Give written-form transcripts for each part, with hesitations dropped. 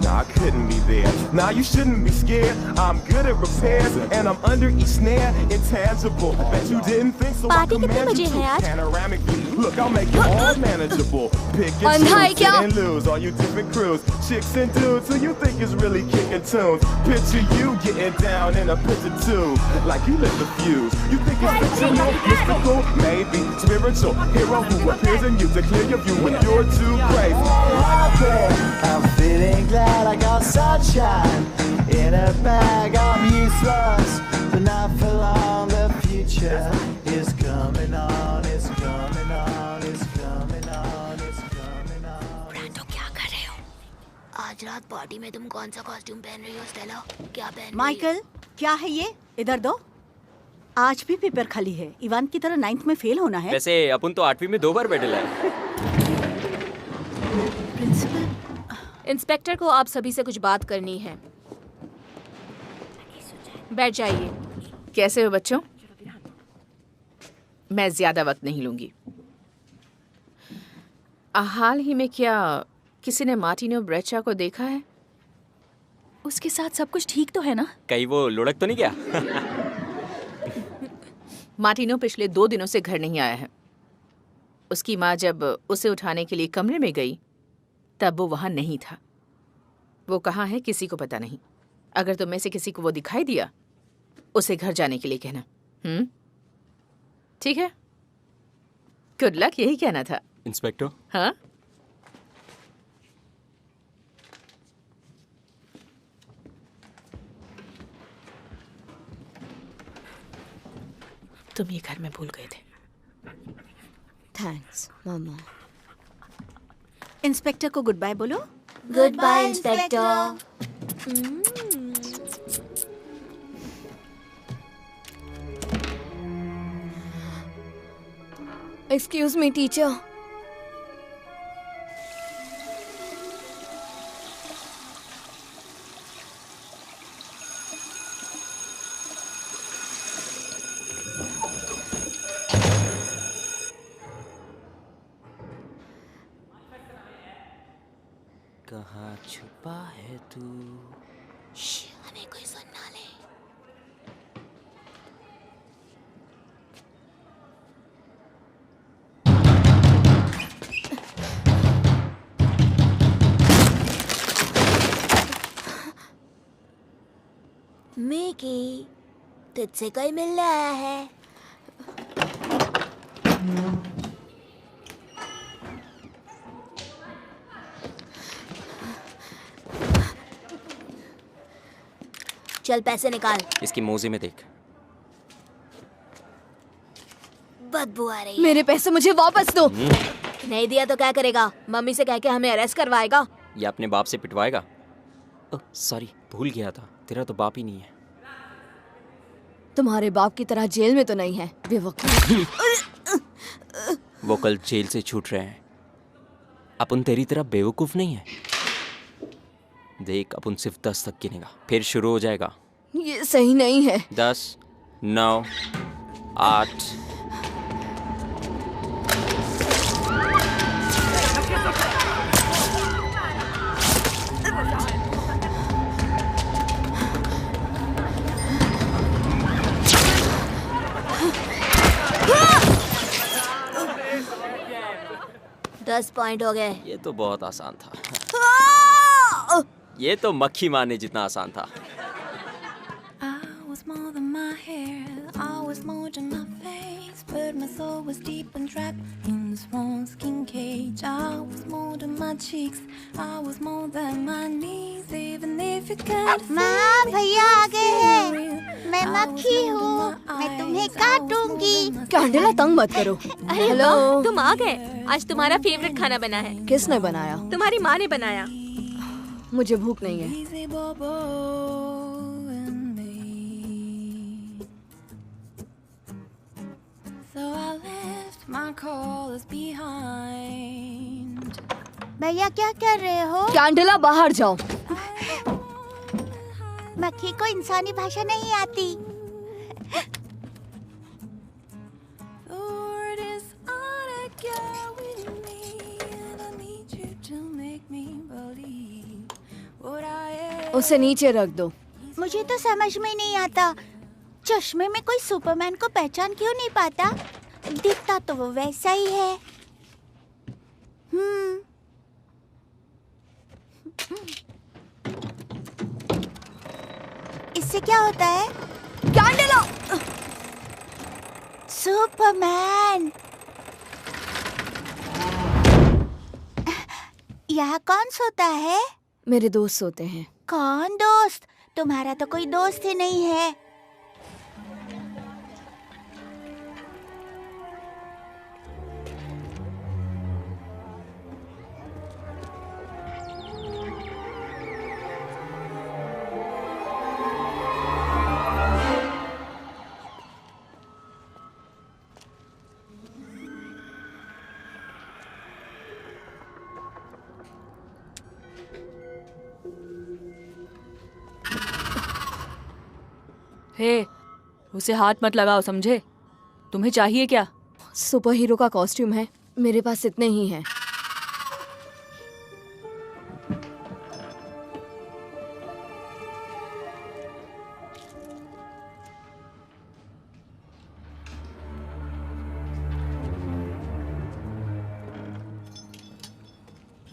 Nah, I couldn't be there. Nah, you shouldn't be scared. I'm good at repairs, and I'm under each snare, intangible. Bet you didn't think so. I command you to. Panoramic view. Look, I'll make it all manageable. Pick and choose, win and lose. All you different crews, chicks and dudes who you think is really kicking tunes. Picture you getting down in a picture too, like you lit the fuse. You think it's fictional, mystical, maybe spiritual. Hero who appears in you to clear your view when you're too crazy. I'm feeling glad I got sunshine in a bag. I'm useless, but not for long. The future is coming on, it's coming on, it's coming on, it's coming on. Brando क्या कर रहे हो? आज रात party में तुम कौन सा कॉस्ट्यूम पहन रही हो स्टेला? क्या पहन रही हो? माइकल, क्या है ये? इधर दो। आज भी पेपर खाली है। इवान की तरह 9th में फेल होना है। वैसे अपन तो 8वीं में 2 बार बैठे लाए। इंस्पेक्टर को आप सभी से कुछ बात करनी है। बैठ जाइए। कैसे हो बच्चों? मैं ज्यादा वक्त नहीं लूंगी। हाल ही में क्या किसी ने मार्टिनो ब्रेचा को देखा है? उसके साथ सब कुछ ठीक तो है ना? कहीं वो लुढ़क तो नहीं गया? मार्टिनो पिछले 2 दिनों से घर नहीं आया है। उसकी माँ जब उसे उठाने के लिए कमरे में गई तब वो वहां नहीं था। वो कहाँ है किसी को पता नहीं। अगर तुम में से किसी को वो दिखाई दिया उसे घर जाने के लिए कहना। ठीक है? गुड लक, यही कहना था। इंस्पेक्टर? हाँ? तुम ये घर में भूल गए थे। थैंक्स मामा। इंस्पेक्टर को गुड बाय बोलो। Goodbye inspector. Excuse me teacher. कहाँ छुपा है तू? हमें कोई सुन ना ले। मिकी, तुझसे कोई मिलने आया है। चल पैसे निकाल। इसकी मोजे में देख। बदबू आ रही है। मेरे पैसे मुझे वापस दो। नहीं दिया तो क्या करेगा? मम्मी से कह के हमें अरेस्ट करवाएगा। या अपने बाप से पिटवाएगा। सॉरी, भूल गया था, तेरा तो बाप ही नहीं है। तुम्हारे बाप की तरह जेल में तो नहीं है बेवकूफ। वो कल जेल से छूट रहे हैं। अपन तेरी तरह बेवकूफ नहीं है। देख, अपन सिर्फ 10 तक गिनेगा, फिर शुरू हो जाएगा। ये सही नहीं है। 10, 9, 8। दस पॉइंट हो गए। ये तो बहुत आसान था। ये तो मक्खी मारने जितना आसान था। माँ, भैया आ गए हैं। मैं मक्खी हूँ, मैं तुम्हें काटूंगी। कैंडला, तंग मत करो। हेलो, तुम आ गए। आज तुम्हारा फेवरेट खाना बना है। किसने बनाया? तुम्हारी माँ ने बनाया। मुझे भूख नहीं है। भैया क्या कर रहे हो? कैंडला, बाहर जाओ। मक्खी को इंसानी भाषा नहीं आती। उसे नीचे रख दो। मुझे तो समझ में नहीं आता, चश्मे में कोई सुपरमैन को पहचान क्यों नहीं पाता? दिखता तो वो वैसा ही है। इससे क्या होता है? कैंडल! सुपरमैन! यहाँ कौन सोता है? मेरे दोस्त सोते हैं। कौन दोस्त? तुम्हारा तो कोई दोस्त ही नहीं है। हे, उसे हाथ मत लगाओ, समझे? तुम्हें चाहिए क्या? सुपर हीरो का कॉस्ट्यूम है, मेरे पास इतने ही हैं।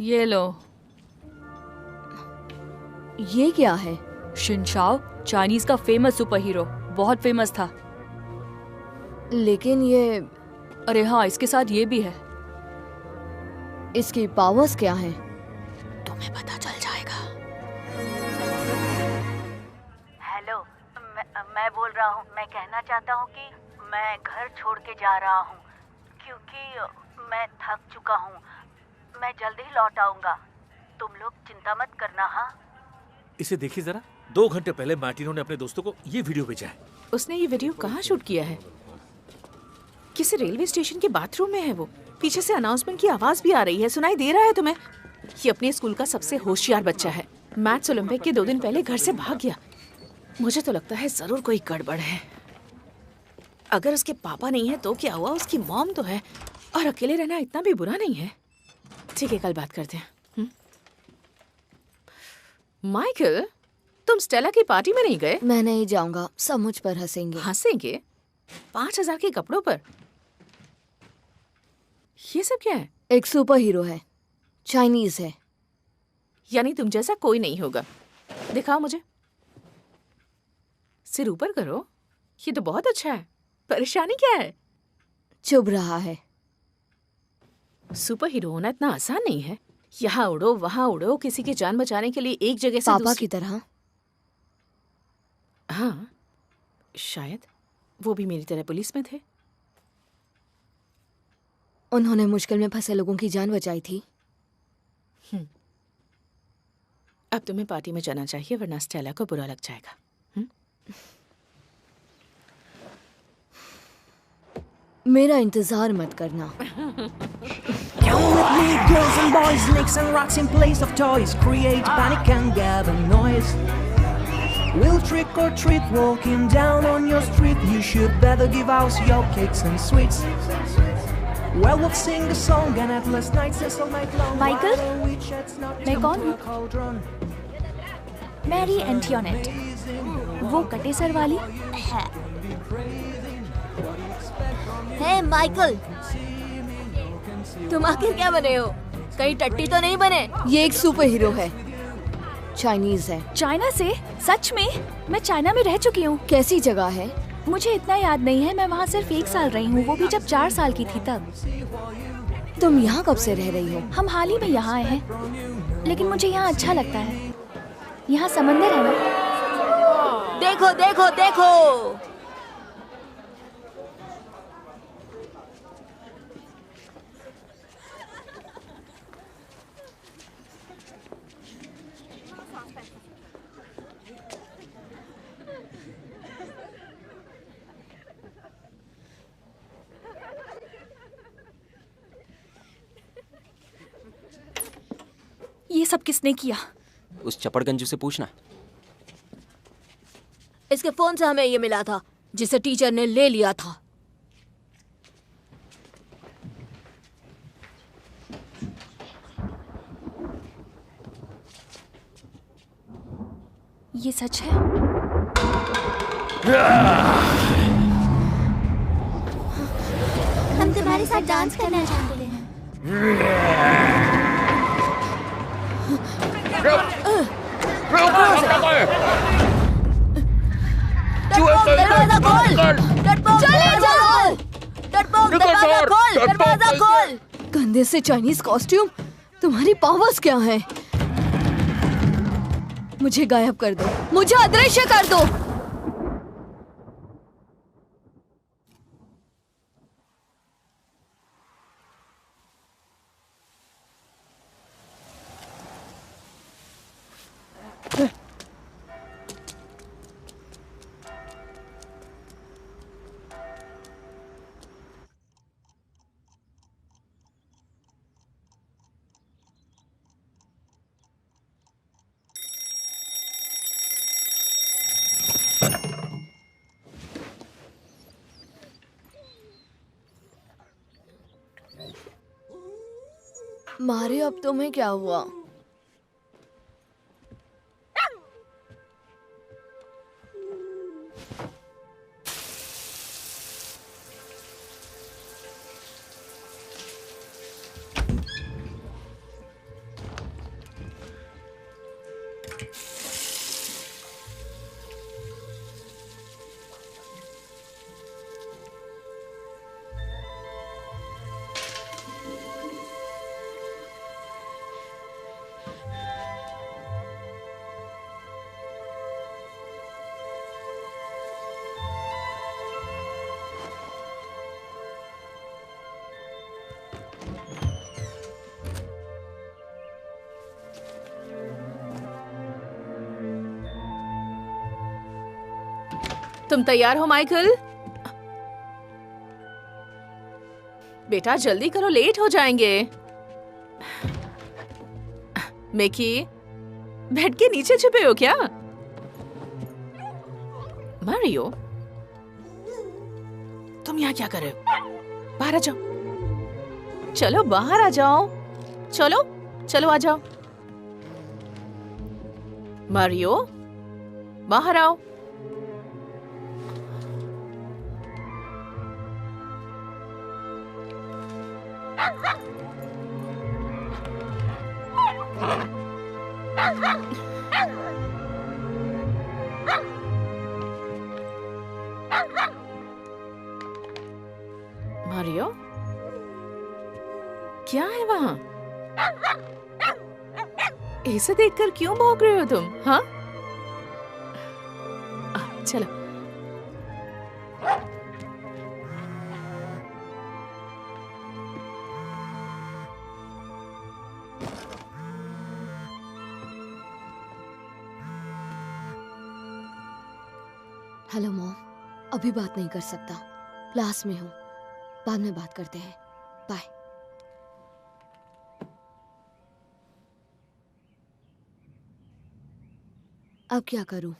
ये लो। ये क्या है? शिनशाओ, चाइनीज का फेमस सुपर हीरो, बहुत फेमस था। लेकिन ये, अरे हाँ, इसके साथ ये भी है। इसकी पावर्स क्या हैं? तुम्हें पता चल जाएगा। हेलो, मैं बोल रहा हूँ। मैं कहना चाहता हूँ कि मैं घर छोड़ के जा रहा हूँ क्योंकि मैं थक चुका हूँ। मैं जल्दी ही लौट आऊंगा, तुम लोग चिंता मत करना। हाँ, इसे देखिए जरा। 2 घंटे पहले मार्टिनो ने अपने दोस्तों को ये वीडियो भेजा है। उसने ये वीडियो कहाँ शूट किया है? किसी रेलवे स्टेशन के बाथरूम में है वो। पीछे से अनाउंसमेंट की आवाज भी आ रही है, सुनाई दे रहा है तुम्हें? ये अपने स्कूल का सबसे होशियार बच्चा है। मैथ्स ओलंपिक के 2 दिन पहले घर से भाग गया। मुझे तो लगता है जरूर कोई गड़बड़ है। अगर उसके पापा नहीं है तो क्या हुआ, उसकी मॉम तो है, और अकेले रहना इतना भी बुरा नहीं है। ठीक है, कल बात करते हैं। माइकल, तुम स्टेला की पार्टी में नहीं गए? मैं नहीं जाऊंगा, सब मुझ पर हंसेंगे। हंसेंगे? 5000 के कपड़ों पर? ये सब क्या है? एक सुपर हीरो है, चाइनीज है। यानी तुम जैसा कोई नहीं होगा। दिखाओ मुझे। सिर ऊपर करो। ये तो बहुत अच्छा है। परेशानी क्या है? चुभ रहा है। सुपर हीरो होना इतना आसान नहीं है। यहाँ उड़ो, वहाँ उड़ो, किसी की जान बचाने के लिए एक जगह से पापा की तरह। हाँ, शायद वो भी मेरी तरह पुलिस में थे। उन्होंने मुश्किल में फंसे लोगों की जान बचाई थी। अब तुम्हें पार्टी में जाना चाहिए, वरना स्टेला को बुरा लग जाएगा। मेरा इंतजार मत करना। Come with me, girls and boys, snakes and rocks in place of toys. Create panic and gather noise. We'll trick or treat, walking down on your street. You should better give us your cakes and sweets. Well, we'll sing a song and at last night says all night long. Michael, मैं कौन हूँ? Mary एंटियोनेट, वो कटे sir वाली है। हे Michael, तुम आखिर क्या बने हो? कहीं टट्टी तो नहीं बने? ये एक सुपर हीरो है, चाइनीज है। चाइना से? सच में? मैं चाइना में रह चुकी हूँ। कैसी जगह है? मुझे इतना याद नहीं है, मैं वहाँ सिर्फ 1 साल रही हूँ, वो भी जब 4 साल की थी तब। तुम यहाँ कब से रह रही हो? हम हाल ही में यहाँ आए हैं, लेकिन मुझे यहाँ अच्छा लगता है। यहाँ समंदर है ना। देखो देखो देखो, ये सब किसने किया? उस चपड़गंजू से पूछना। इसके फोन से हमें ये मिला था, जिसे टीचर ने ले लिया था। ये सच है? हम तुम्हारे साथ डांस करना चाहते हैं। दरवाजा खोल! चले जाओ! दरवाजा खोल! दरवाजा खोल! गंदे से चाइनीज कॉस्ट्यूम, तुम्हारी पावर्स क्या हैं? मुझे गायब कर दो, मुझे अदृश्य कर दो। मारे, अब तुम्हें क्या हुआ? तुम तैयार हो माइकल? बेटा जल्दी करो, लेट हो जाएंगे। मिकी, बेड के नीचे छुपे हो क्या? मारियो, तुम यहाँ क्या कर रहे हो? बाहर आ जाओ। चलो बाहर आ जाओ। चलो चलो आ जाओ। मारियो, बाहर आओ। मारियो, क्या है वहां? ऐसे देखकर क्यों भौंक रहे हो तुम? हाँ, चलो। हेलो मॉम, अभी बात नहीं कर सकता, क्लास में हूँ, बाद में बात करते हैं, बाय। अब क्या करूं?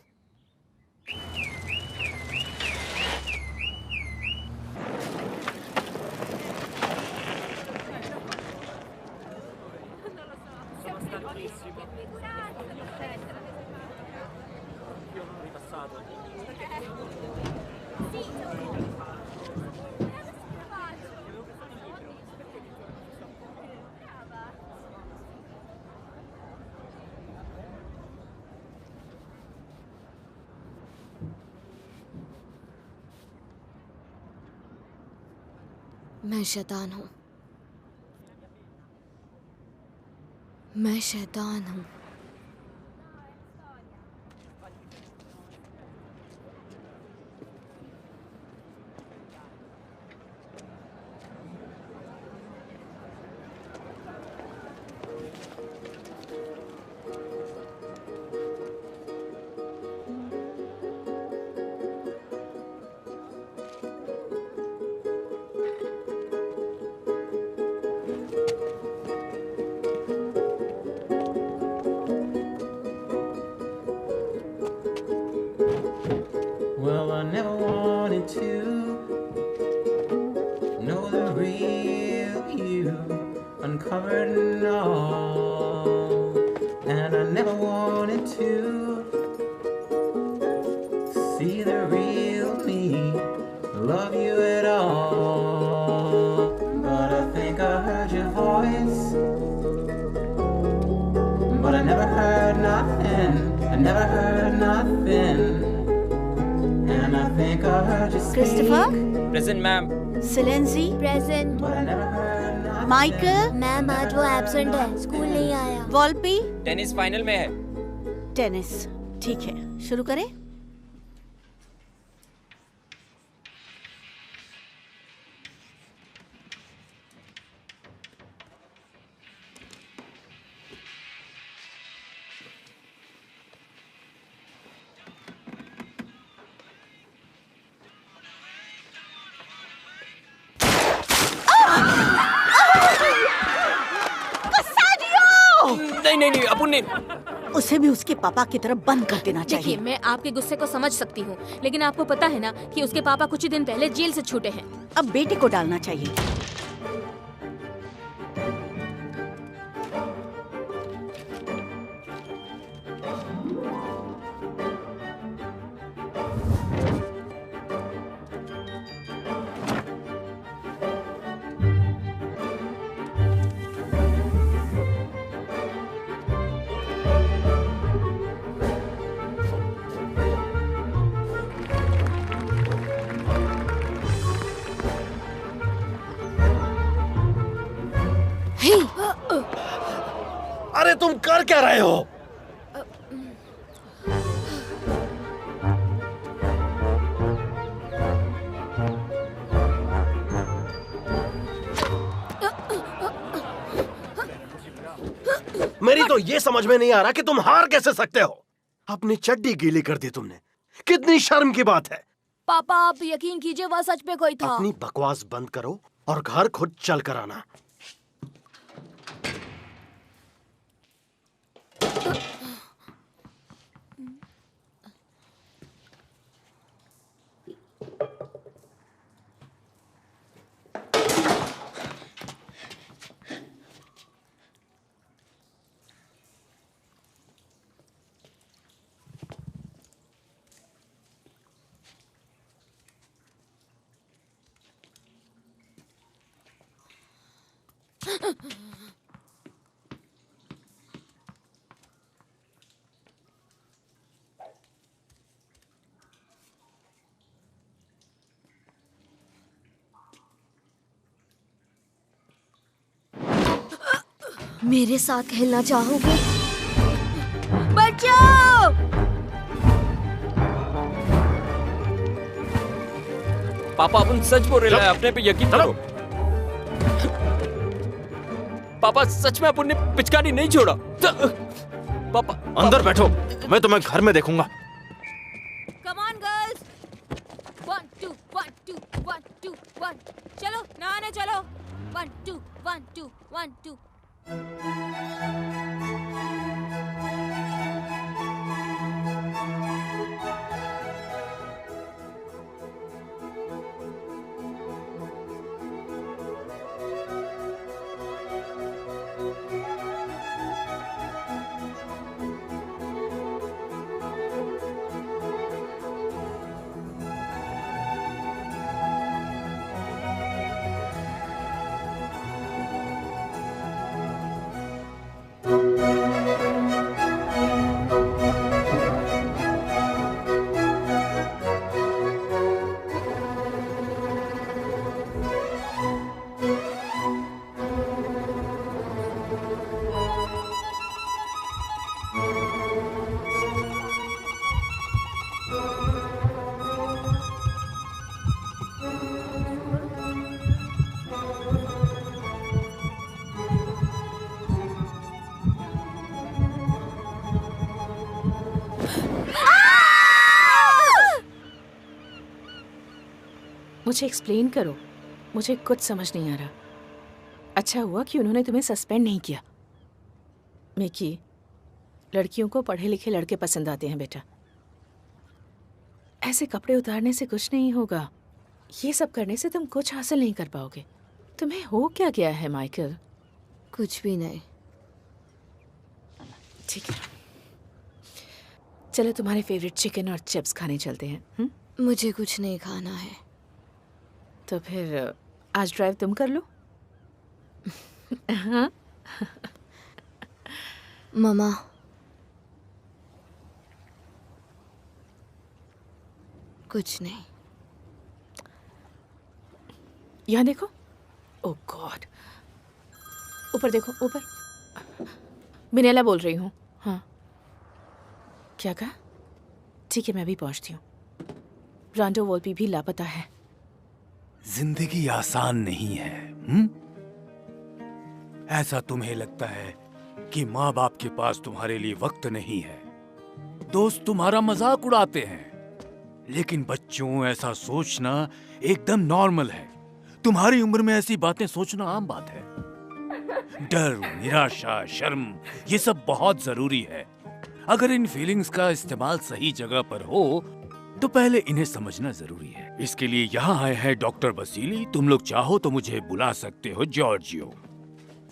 मैं शैतान हूँ, मैं शैतान हूँ। Well, I never wanted to know the real you, uncovered and all. And I never wanted to heard nothing. I never heard nothing. And I think I heard you speak. Christopher, present ma'am. सिलेंसी, present. But I never heard nothing. Michael, ma'am आज वो absent है, school नहीं आया। वॉल्पी, tennis final में है। Tennis. ठीक है, शुरू करें। नहीं, अपुन ने उसे भी उसके पापा की तरफ बंद कर देना चाहिए। देखिए, मैं आपके गुस्से को समझ सकती हूँ, लेकिन आपको पता है ना कि उसके पापा कुछ ही दिन पहले जेल से छूटे हैं। अब बेटे को डालना चाहिए। अरे तुम कर क्या रहे हो? मेरी तो ये समझ में नहीं आ रहा कि तुम हार कैसे सकते हो। अपनी चड्डी गीली कर दी तुमने। कितनी शर्म की बात है। पापा आप यकीन कीजिए वह सच में कोई था। अपनी बकवास बंद करो और घर खुद चल कर आना। मेरे साथ खेलना चाहोगे? बचाओ! पापा अपन सच बोल रहे हैं, अपने पे यकीन करो। पापा सच में अपन ने पिचकारी नहीं छोड़ा। पापा अंदर बैठो, मैं तुम्हें घर में देखूंगा। Come on girls, 1 2 1 2 1 2 1 चलो नहाने चलो। 1 2 1 2 1 2 मुझे एक्सप्लेन करो, मुझे कुछ समझ नहीं आ रहा। अच्छा हुआ कि उन्होंने तुम्हें सस्पेंड नहीं किया। मिकी, लड़कियों को पढ़े लिखे लड़के पसंद आते हैं बेटा। ऐसे कपड़े उतारने से कुछ नहीं होगा। ये सब करने से तुम कुछ हासिल नहीं कर पाओगे। तुम्हें हो क्या गया है माइकल? कुछ भी नहीं। ठीक है, चलो तुम्हारे फेवरेट चिकन और चिप्स खाने चलते हैं। मुझे कुछ नहीं खाना है। तो फिर आज ड्राइव तुम कर लो। हाँ? मम्मा, कुछ नहीं। यहाँ देखो। ओह गॉड, ऊपर देखो, ऊपर। मिनेला बोल रही हूँ। हाँ, क्या कहा? ठीक है, मैं भी पहुँचती हूँ। ब्रांडो वोल्पी भी लापता है। जिंदगी आसान नहीं है। ऐसा तुम्हें लगता है कि माँ बाप के पास तुम्हारे लिए वक्त नहीं है, दोस्त तुम्हारा मजाक उड़ाते हैं, लेकिन बच्चों ऐसा सोचना एकदम नॉर्मल है। तुम्हारी उम्र में ऐसी बातें सोचना आम बात है। डर, निराशा, शर्म, ये सब बहुत जरूरी है। अगर इन फीलिंग्स का इस्तेमाल सही जगह पर हो तो पहले इन्हें समझना जरूरी है। इसके लिए यहाँ आए हैं डॉक्टर बसीली। तुम लोग चाहो तो मुझे बुला सकते हो जॉर्जियो।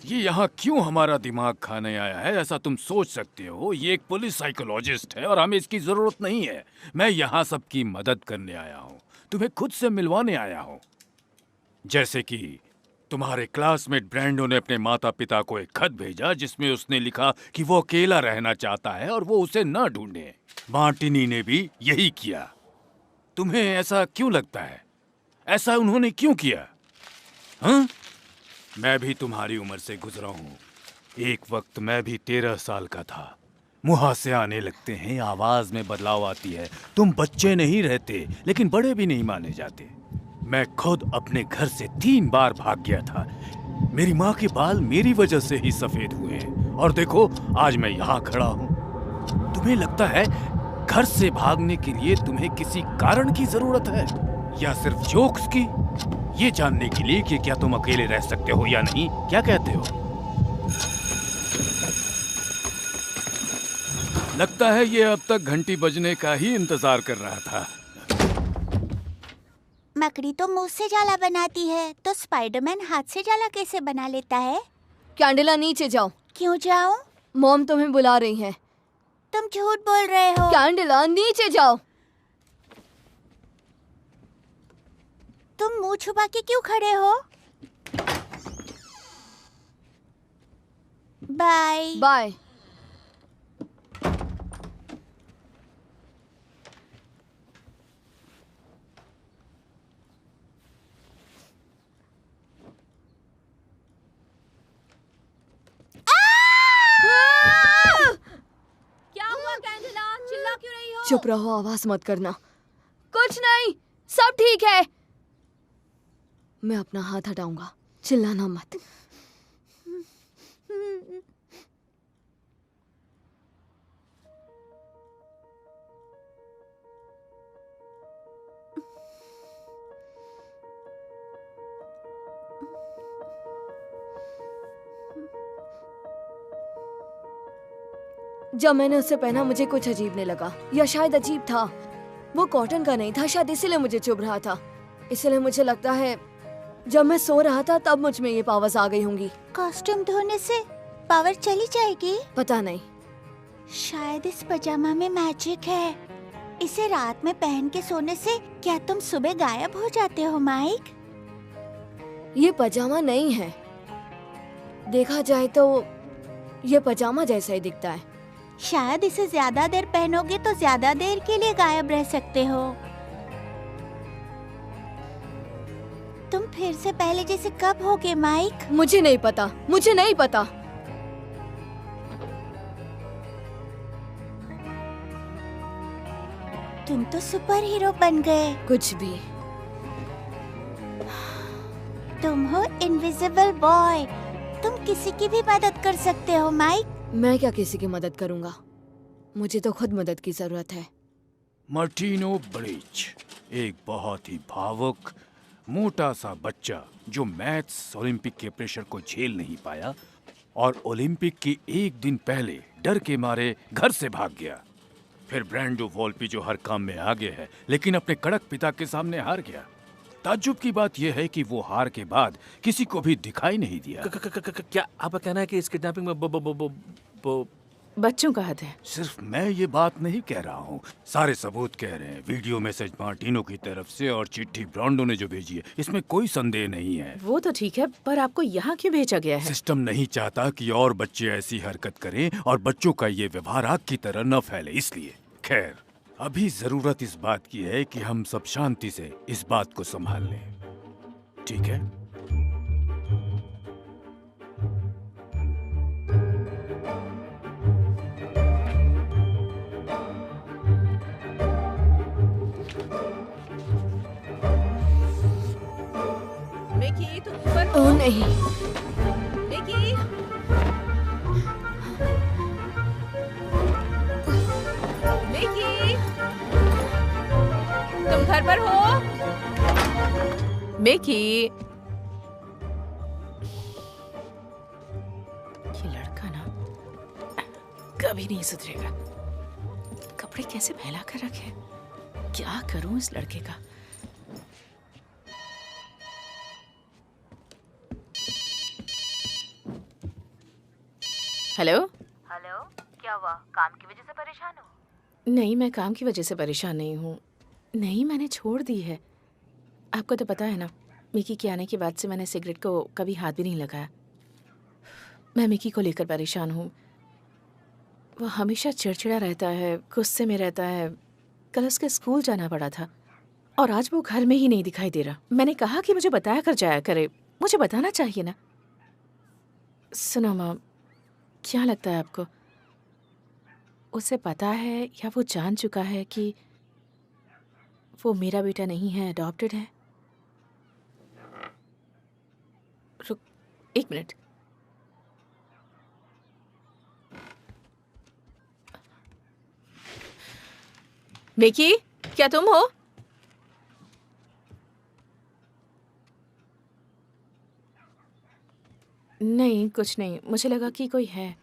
ये यहाँ क्यों हमारा दिमाग खाने आया है ऐसा तुम सोच सकते हो। ये एक पुलिस साइकोलॉजिस्ट है और हमें इसकी जरूरत नहीं है। मैं यहाँ सबकी मदद करने आया हूँ, तुम्हें खुद से मिलवाने आया हूँ। जैसे कि तुम्हारे क्लासमेट ब्रैंडो ने अपने माता पिता को एक खत भेजा जिसमें उसने लिखा कि वो अकेला रहना चाहता है और वो उसे न ढूंढे। मार्टिनी ने भी यही किया। तुम्हें ऐसा क्यों लगता है? ऐसा उन्होंने क्यों किया? हाँ? मैं भी तुम्हारी उम्र से गुजरा हूँ। एक वक्त मैं भी 13 साल का था। मुहासे आने लगते हैं, आवाज में बदलाव आती है। तुम बच्चे नहीं रहते लेकिन बड़े भी नहीं माने जाते। मैं खुद अपने घर से 3 बार भाग गया था। मेरी माँ के बाल मेरी वजह से ही सफेद हुए हैं और देखो आज मैं यहाँ खड़ा हूँ। तुम्हें लगता है घर से भागने के लिए तुम्हें किसी कारण की जरूरत है या सिर्फ जोक्स की? ये जानने के लिए कि क्या तुम अकेले रह सकते हो या नहीं, क्या कहते हो? लगता है ये अब तक घंटी बजने का ही इंतजार कर रहा था। मकड़ी तो मुंह से जाला बनाती है, तो स्पाइडरमैन हाथ से जाला कैसे बना लेता है? कैंडिला नीचे जाओ। क्यों जाऊं? मॉम तुम्हें बुला रही हैं। तुम झूठ बोल रहे हो। कैंडिला नीचे जाओ। तुम मुंह छुपा के क्यों खड़े हो? Bye bye. क्या हुआ कैंडिला? चिल्ला क्यों रही हो? चुप रहो, आवाज मत करना। कुछ नहीं, सब ठीक है। मैं अपना हाथ हटाऊंगा, चिल्लाना मत। जब मैंने उसे पहना मुझे कुछ अजीब नहीं लगा, या शायद अजीब था। वो कॉटन का नहीं था, शायद इसीलिए मुझे चुभ रहा था। इसलिए मुझे लगता है जब मैं सो रहा था तब मुझ में ये पावर्स आ गई होंगी। कॉस्ट्यूम धोने से पावर चली जाएगी? पता नहीं, शायद इस पजामा में मैजिक है। इसे रात में पहन के सोने से क्या तुम सुबह गायब हो जाते हो माइक? ये पजामा नहीं है, देखा जाए तो ये पजामा जैसा ही दिखता है। शायद इसे ज्यादा देर पहनोगे तो ज्यादा देर के लिए गायब रह सकते हो। तुम फिर से पहले जैसे कब होगे माइक? मुझे नहीं पता, मुझे नहीं पता। तुम तो सुपर हीरो बन गए। कुछ भी। तुम हो इनविजिबल बॉय। तुम किसी की भी मदद कर सकते हो माइक। मैं क्या किसी की मदद करूंगा? मुझे तो खुद मदद की जरूरत है। मार्टिनो ब्रिच एक बहुत ही भावुक मोटा सा बच्चा जो मैथ्स ओलंपिक के प्रेशर को झेल नहीं पाया और ओलंपिक के एक दिन पहले डर के मारे घर से भाग गया। फिर ब्रैंडो वोल्पी जो हर काम में आगे है लेकिन अपने कड़क पिता के सामने हार गया। ताज्जुब की बात यह है कि वो हार के बाद किसी को भी दिखाई नहीं दिया। क्या आपका कहना है कि इस किडनैपिंग में बच्चों का हाथ है? सिर्फ मैं ये बात नहीं कह रहा हूँ, सारे सबूत कह रहे हैं। वीडियो मैसेज मार्टिनो की तरफ से और चिट्ठी ब्रांडो ने जो भेजी है, इसमें कोई संदेह नहीं है। वो तो ठीक है, पर आपको यहाँ क्यों भेजा गया है? सिस्टम नहीं चाहता कि और बच्चे ऐसी हरकत करें और बच्चों का ये व्यवहार आग की तरह न फैले, इसलिए। खैर, अभी जरूरत इस बात की है कि हम सब शांति से इस बात को संभाल लें, ठीक है? मिकी, तुम ऊपर हो? ओह नहीं। मिकी, मिकी, तुम घर पर हो? मिकी, ये लड़का ना कभी नहीं सुधरेगा। कपड़े कैसे फैला कर रखे, क्या करूं इस लड़के का? हेलो। हेलो, क्या हुआ? काम की वजह से परेशान हो? नहीं, मैं काम की वजह से परेशान नहीं हूँ। नहीं, मैंने छोड़ दी है। आपको तो पता है ना, मिकी के आने के बाद से मैंने सिगरेट को कभी हाथ भी नहीं लगाया। मैं मिकी को लेकर परेशान हूँ। वो हमेशा चिड़चिड़ा रहता है, गुस्से में रहता है। कल उसके स्कूल जाना पड़ा था और आज वो घर में ही नहीं दिखाई दे रहा। मैंने कहा कि मुझे बताया कर जाया करे, मुझे बताना चाहिए ना। सुनो माँ, क्या लगता है आपको, उसे पता है या वो जान चुका है कि वो मेरा बेटा नहीं है, अडॉप्टेड है? रुक 1 मिनट। मिकी, क्या तुम हो? नहीं, कुछ नहीं, मुझे लगा कि कोई है।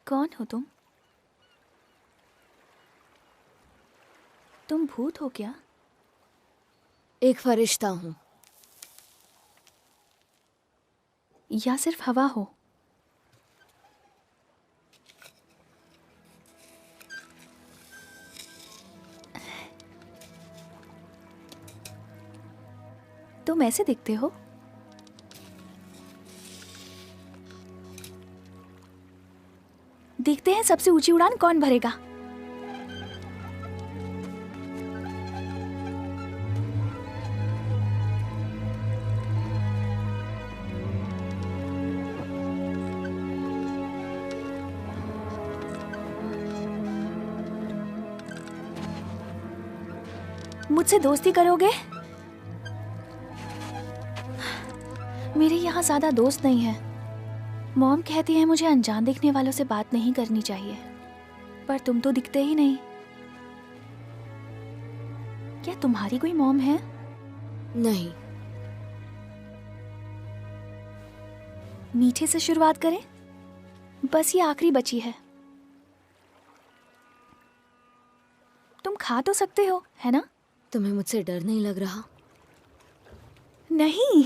कौन हो तुम? तुम भूत हो क्या? एक फरिश्ता हूँ। या सिर्फ हवा हो? तुम ऐसे दिखते हो। देखते हैं सबसे ऊंची उड़ान कौन भरेगा। मुझसे दोस्ती करोगे? मेरे यहाँ ज्यादा दोस्त नहीं है। मॉम कहती है मुझे अनजान दिखने वालों से बात नहीं करनी चाहिए, पर तुम तो दिखते ही नहीं। क्या तुम्हारी कोई मॉम है? नहीं। मीठे से शुरुआत करें, बस ये आखिरी बची है। तुम खा तो सकते हो, है ना? तुम्हें मुझसे डर नहीं लग रहा? नहीं।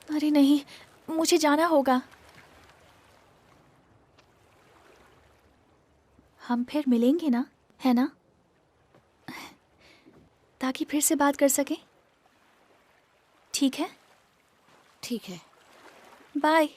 अरे नहीं, मुझे जाना होगा। हम फिर मिलेंगे ना, है ना? ताकि फिर से बात कर सके। ठीक है? ठीक है। बाय।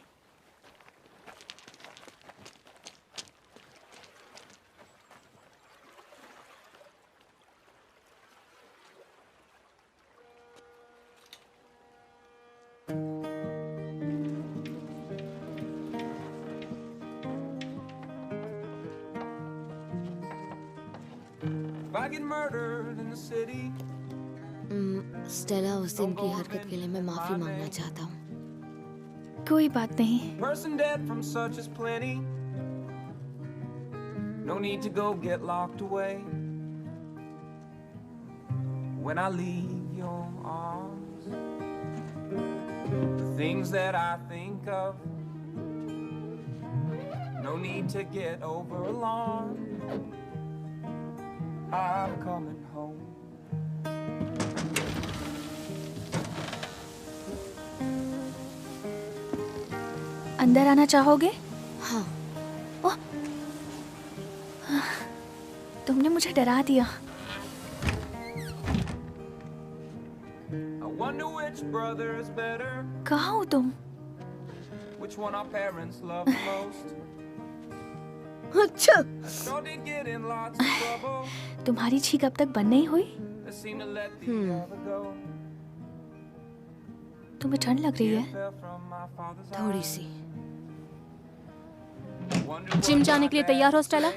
स्टेला, उस दिन की हरकत के लिए मैं माफी मांगना चाहता हूँ। कोई बात नहीं। Person dead from such as plenty. No need to go get locked away. When I leave your arms, the things that I think of, no need to get over alarmed. I'm coming home. अंदर आना चाहोगे? हाँ। ओह, तुमने मुझे डरा दिया। Wonder which brother is better. कहाँ हो तुम? Which one our parents love the most. अच्छा। I sure did get in lots of trouble. तुम्हारी छींक अब तक बंद नहीं हुई? They seem to let the other go. तुम्हें ठंड लग रही है? थोड़ी सी। जिम जाने के लिए तैयार हो स्टेला?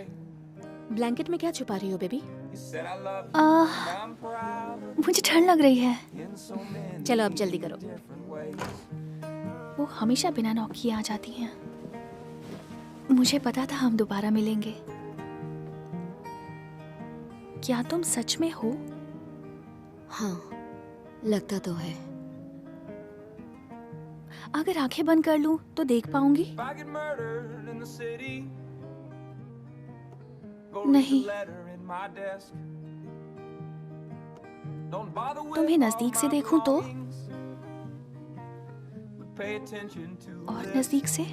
ब्लैंकेट में क्या छुपा रही हो बेबी? मुझे ठंड लग रही है। चलो अब जल्दी करो। वो हमेशा बिना नॉक किए आ जाती हैं। मुझे पता था हम दोबारा मिलेंगे। क्या तुम सच में हो? हाँ, लगता तो है। अगर आंखें बंद कर लूं तो देख पाऊंगी? नहीं। तुम्हें नजदीक से देखूं तो? और नजदीक से?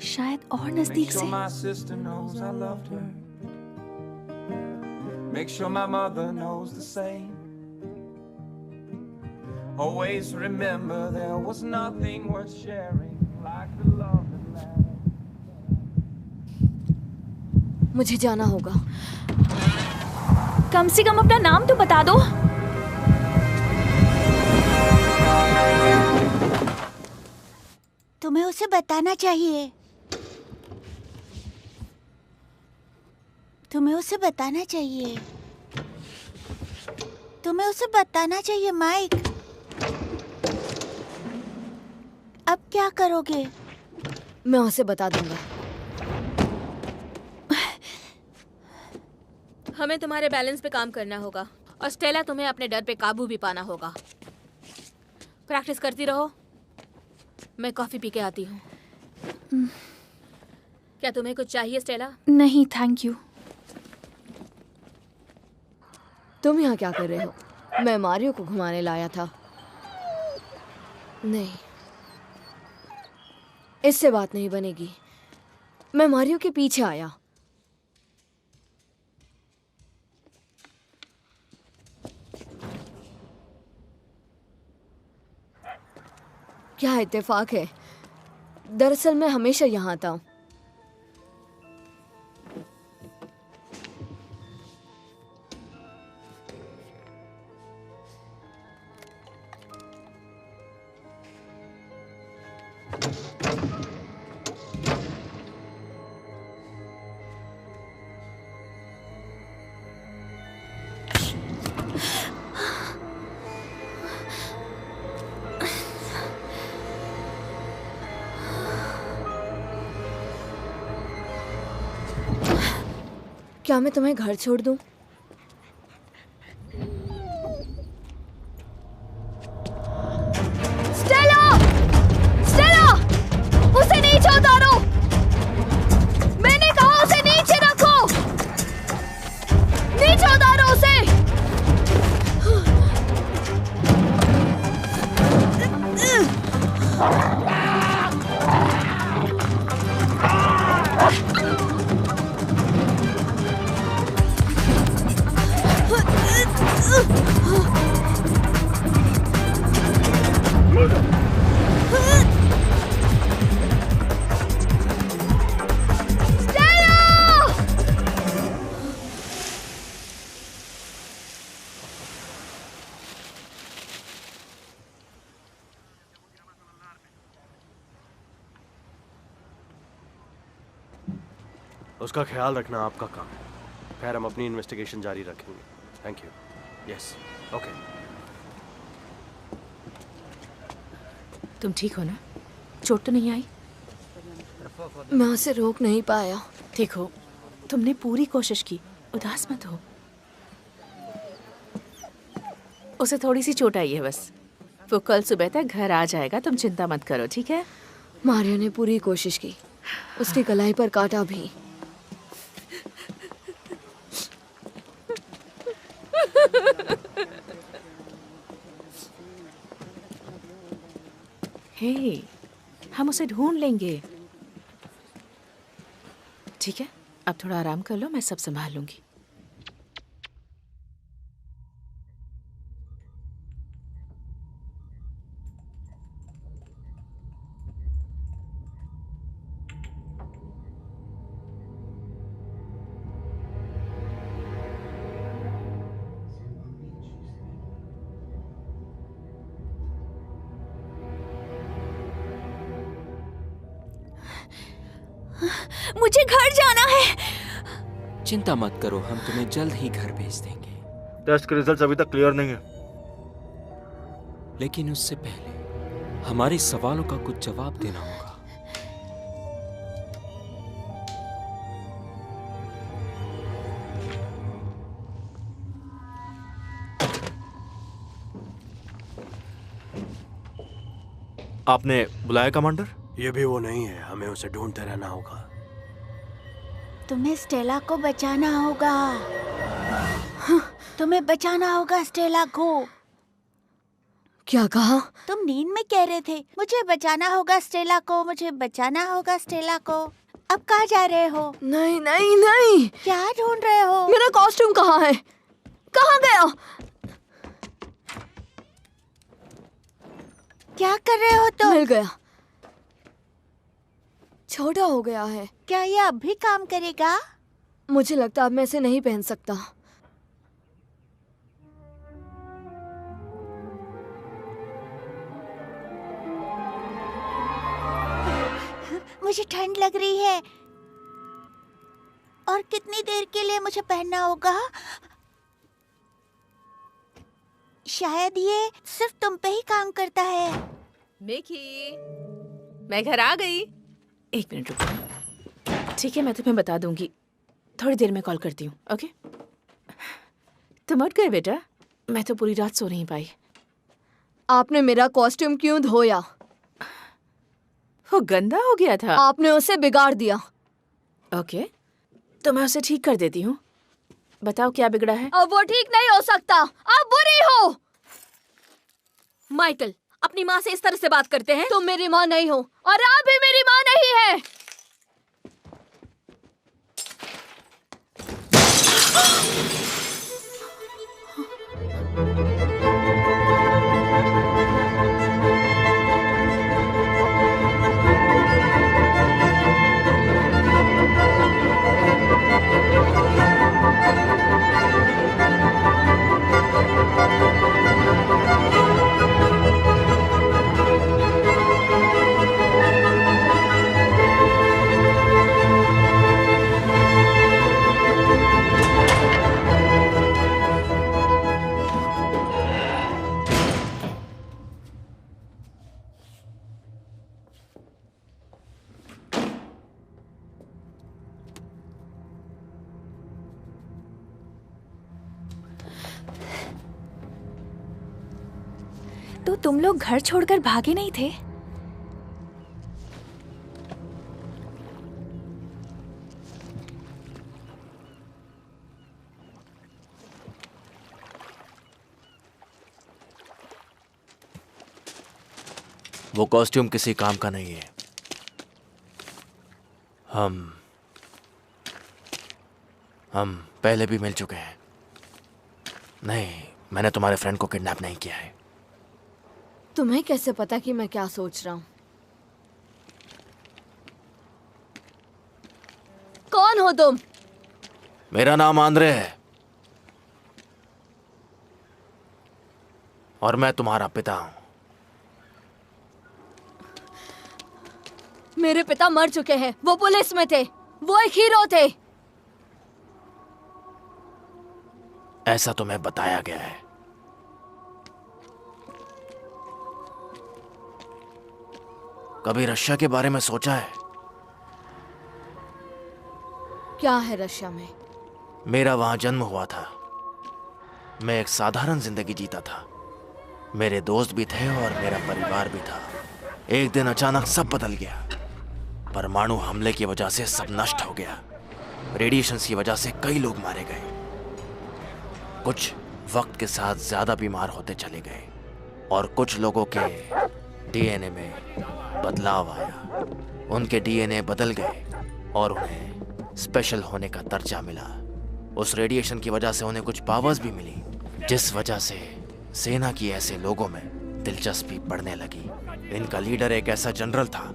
शायद और नजदीक से? Make sure my mother knows the same. Always remember there was nothing worth sharing like the love that lasts. मुझे जाना होगा। कम से कम अपना नाम तो बता दो। तुम्हें उसे बताना चाहिए। तुम्हें उसे बताना चाहिए। तुम्हें उसे बताना चाहिए माइक। अब क्या करोगे? मैं उसे बता दूंगा। हमें तुम्हारे बैलेंस पे काम करना होगा और स्टेला तुम्हें अपने डर पे काबू भी पाना होगा। प्रैक्टिस करती रहो। मैं कॉफी पी के आती हूँ। क्या तुम्हें कुछ चाहिए स्टेला? नहीं, थैंक यू। तुम यहाँ क्या कर रहे हो? मैं मारियो को घुमाने लाया था। नहीं, इससे बात नहीं बनेगी। मैं मारियो के पीछे आया। क्या इत्तेफाक है। दरअसल मैं हमेशा यहाँ आता हूँ। क्या मैं तुम्हें घर छोड़ दूं? स्टेला! स्टेला! उसे नीचे उतारो! मैंने कहा उसे नीचे रखो! नीचे उतारो उसे! उसका ख्याल रखना आपका काम है। खैर हम अपनी इन्वेस्टिगेशन जारी रखेंगे। Thank you. Yes okay. तुम ठीक हो ना? चोट तो नहीं आई? मैं उसे रोक नहीं पाया। देखो, तुमने पूरी कोशिश की, उदास मत हो। उसे थोड़ी सी चोट आई है बस। वो कल सुबह तक घर आ जाएगा, तुम चिंता मत करो, ठीक है? मारियो ने पूरी कोशिश की, उसकी कलाई पर काटा भी। हे, हम उसे ढूंढ लेंगे। ठीक है, अब थोड़ा आराम कर लो, मैं सब संभाल लूंगी। मुझे घर जाना है। चिंता मत करो, हम तुम्हें जल्द ही घर भेज देंगे। टेस्ट के रिजल्ट्स अभी तक क्लियर नहीं है। लेकिन उससे पहले हमारे सवालों का कुछ जवाब देना होगा। आपने बुलाया कमांडर? ये भी वो नहीं है, हमें उसे ढूंढते रहना होगा। तुम्हें स्टेला को बचाना होगा। तुम्हें बचाना होगा स्टेला को। क्या कहा? तुम नींद में कह रहे थे मुझे बचाना होगा स्टेला को, मुझे बचाना होगा स्टेला को। अब कहाँ जा रहे हो? नहीं नहीं नहीं। क्या ढूंढ रहे हो? मेरा कॉस्ट्यूम कहाँ है? कहाँ गया? क्या कर रहे हो तुम? मिल गया। छोटा हो गया है। क्या ये अब भी काम करेगा? मुझे लगता अब मैं इसे नहीं पहन सकता। मुझे ठंड लग रही है। और कितनी देर के लिए मुझे पहनना होगा? शायद ये सिर्फ तुम पे ही काम करता है। मिकी, मैं घर आ गई। एक मिनट रुको। ठीक है, मैं तुम्हें बता दूंगी। थोड़ी देर में कॉल करती हूँ, ओके? तुम उठ गए बेटा? मैं तो पूरी रात सो नहीं पाई। आपने मेरा कॉस्ट्यूम क्यों धोया? वो गंदा हो गया था। आपने उसे बिगाड़ दिया। ओके, तो मैं उसे ठीक कर देती हूँ। बताओ क्या बिगड़ा है? अब वो ठीक नहीं हो सकता। आप बुरी हो। माइकल, अपनी माँ से इस तरह से बात करते हैं? तुम मेरी माँ नहीं हो और आप भी मेरी माँ नहीं है। तो तुम लोग घर छोड़कर भागे नहीं थे? वो कॉस्ट्यूम किसी काम का नहीं है। हम पहले भी मिल चुके हैं। नहीं, मैंने तुम्हारे फ्रेंड को किडनैप नहीं किया है। तुम्हें कैसे पता कि मैं क्या सोच रहा हूँ? कौन हो तुम? मेरा नाम आंद्रे है और मैं तुम्हारा पिता हूं। मेरे पिता मर चुके हैं। वो पुलिस में थे। वो एक हीरो थे। ऐसा तुम्हें बताया गया है। कभी रशिया के बारे में सोचा है? क्या है रशिया में? मेरा वहां जन्म हुआ था। मैं एक साधारण जिंदगी जीता था। मेरे दोस्त भी थे और मेरा परिवार भी था। एक दिन अचानक सब बदल गया। परमाणु हमले की वजह से सब नष्ट हो गया। रेडिएशंस की वजह से कई लोग मारे गए। कुछ वक्त के साथ ज्यादा बीमार होते चले गए और कुछ लोगों के डीएनए में बदलाव आया। उनके डीएनए बदल गए और उन्हें स्पेशल होने का दर्जा मिला। उस रेडिएशन की वजह से उन्हें कुछ पावर्स भी मिली, जिस वजह से सेना की ऐसे लोगों में दिलचस्पी बढ़ने लगी। इनका लीडर एक ऐसा जनरल था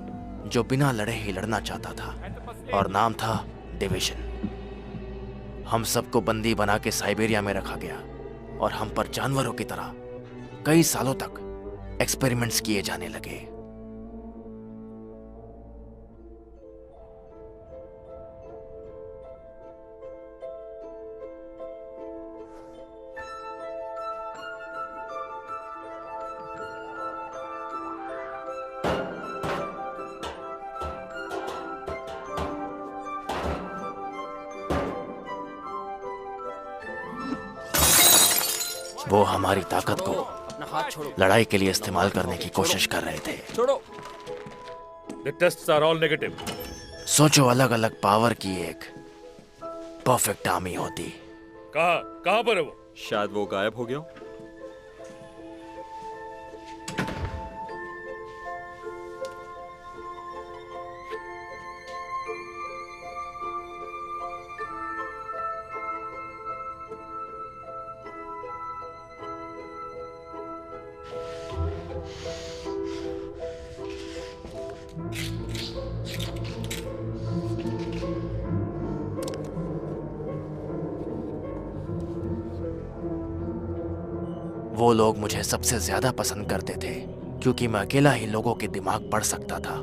जो बिना लड़े ही लड़ना चाहता था और नाम था डिवीजन। हम सबको बंदी बना के साइबेरिया में रखा गया और हम पर जानवरों की तरह कई सालों तक एक्सपेरिमेंट्स किए जाने लगे। वो हमारी ताकत को लड़ाई के लिए इस्तेमाल करने की कोशिश कर रहे थे। The tests are all negative. सोचो, अलग अलग पावर की एक परफेक्ट आर्मी होती। कहाँ पर है वो? शायद वो गायब हो गया। वो लोग मुझे सबसे ज्यादा पसंद करते थे क्योंकि मैं अकेला ही लोगों के दिमाग पढ़ सकता था।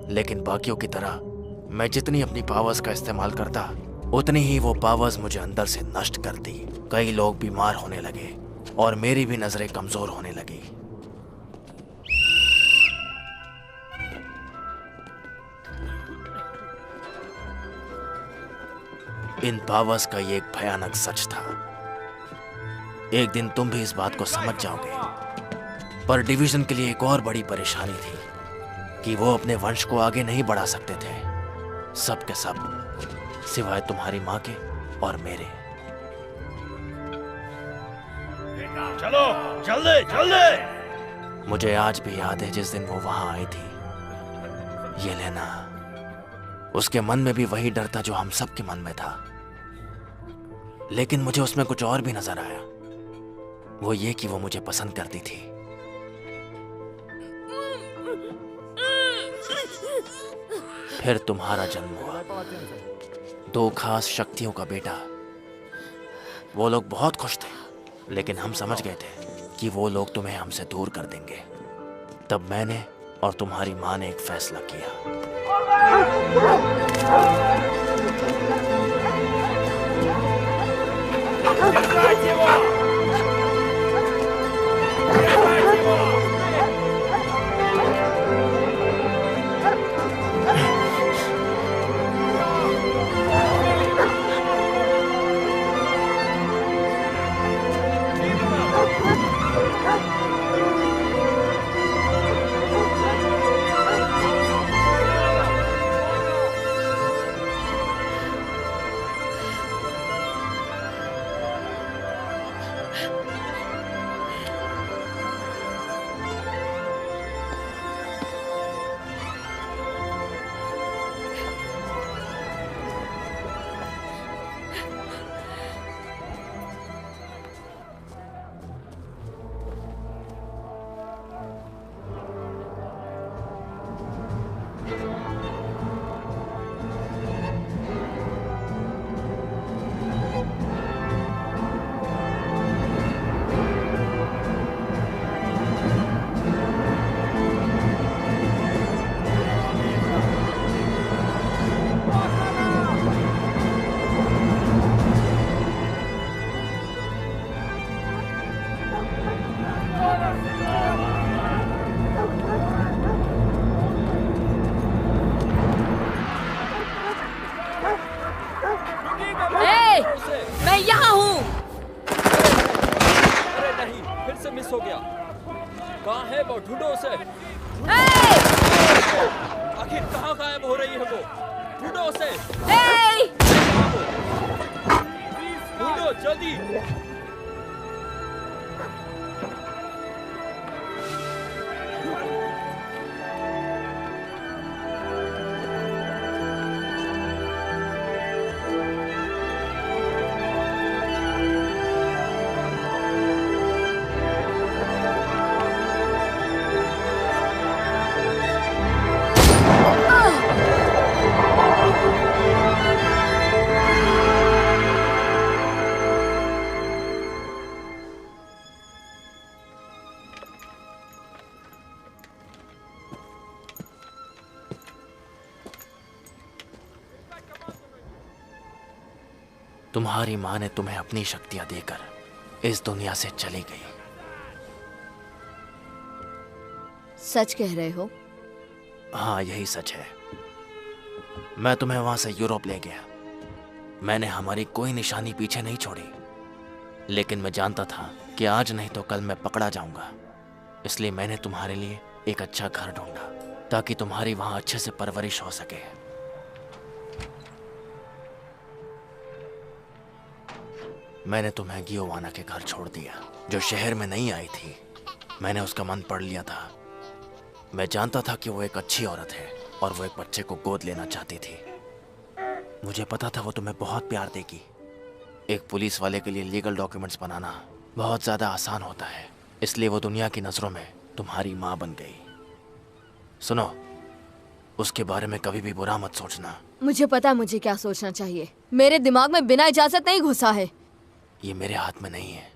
लेकिन बाकियों की तरह मैं जितनी अपनी पावर्स का इस्तेमाल करता, उतनी ही वो पावर्स मुझे अंदर से नष्ट करती। कई लोग बीमार होने लगे और मेरी भी नजरें कमजोर होने लगी। इन पावर्स का ये एक भयानक सच था। एक दिन तुम भी इस बात को समझ जाओगे। पर डिवीजन के लिए एक और बड़ी परेशानी थी कि वो अपने वंश को आगे नहीं बढ़ा सकते थे, सब के सब सिवाय तुम्हारी माँ के और मेरे। चलो जल्दी जल्दी। मुझे आज भी याद है जिस दिन वो वहां आई थी। ये लेना, उसके मन में भी वही डर था जो हम सब के मन में था, लेकिन मुझे उसमें कुछ और भी नजर आया। वो ये कि वो मुझे पसंद करती थी। फिर तुम्हारा जन्म हुआ, दो खास शक्तियों का बेटा। वो लोग बहुत खुश थे, लेकिन हम समझ गए थे कि वो लोग तुम्हें हमसे दूर कर देंगे। तब मैंने और तुम्हारी माँ ने एक फैसला किया। उसे। Hey! ढूंढो जल्दी। तुम्हारी माँ ने तुम्हें अपनी शक्तियां देकर इस दुनिया से चली गई। सच कह रहे हो? हाँ, यही सच है। मैं तुम्हें वहां से यूरोप ले गया। मैंने हमारी कोई निशानी पीछे नहीं छोड़ी, लेकिन मैं जानता था कि आज नहीं तो कल मैं पकड़ा जाऊंगा। इसलिए मैंने तुम्हारे लिए एक अच्छा घर ढूंढा ताकि तुम्हारी वहां अच्छे से परवरिश हो सके। मैंने तुम्हें गियोवाना के घर छोड़ दिया, जो शहर में नहीं आई थी। मैंने उसका मन पढ़ लिया था। मैं जानता था कि वो एक अच्छी औरत है और वो एक बच्चे को गोद लेना चाहती थी। मुझे पता था वो तुम्हें बहुत प्यार देगी। एक पुलिस वाले के लिए लीगल डॉक्यूमेंट्स बनाना बहुत ज़्यादा आसान होता है, इसलिए वो दुनिया की नज़रों में तुम्हारी माँ बन गई। सुनो, उसके बारे में कभी भी बुरा मत सोचना। मुझे पता है मुझे क्या सोचना चाहिए। मेरे दिमाग में बिना इजाजत नहीं घुसा है। ये मेरे हाथ में नहीं है।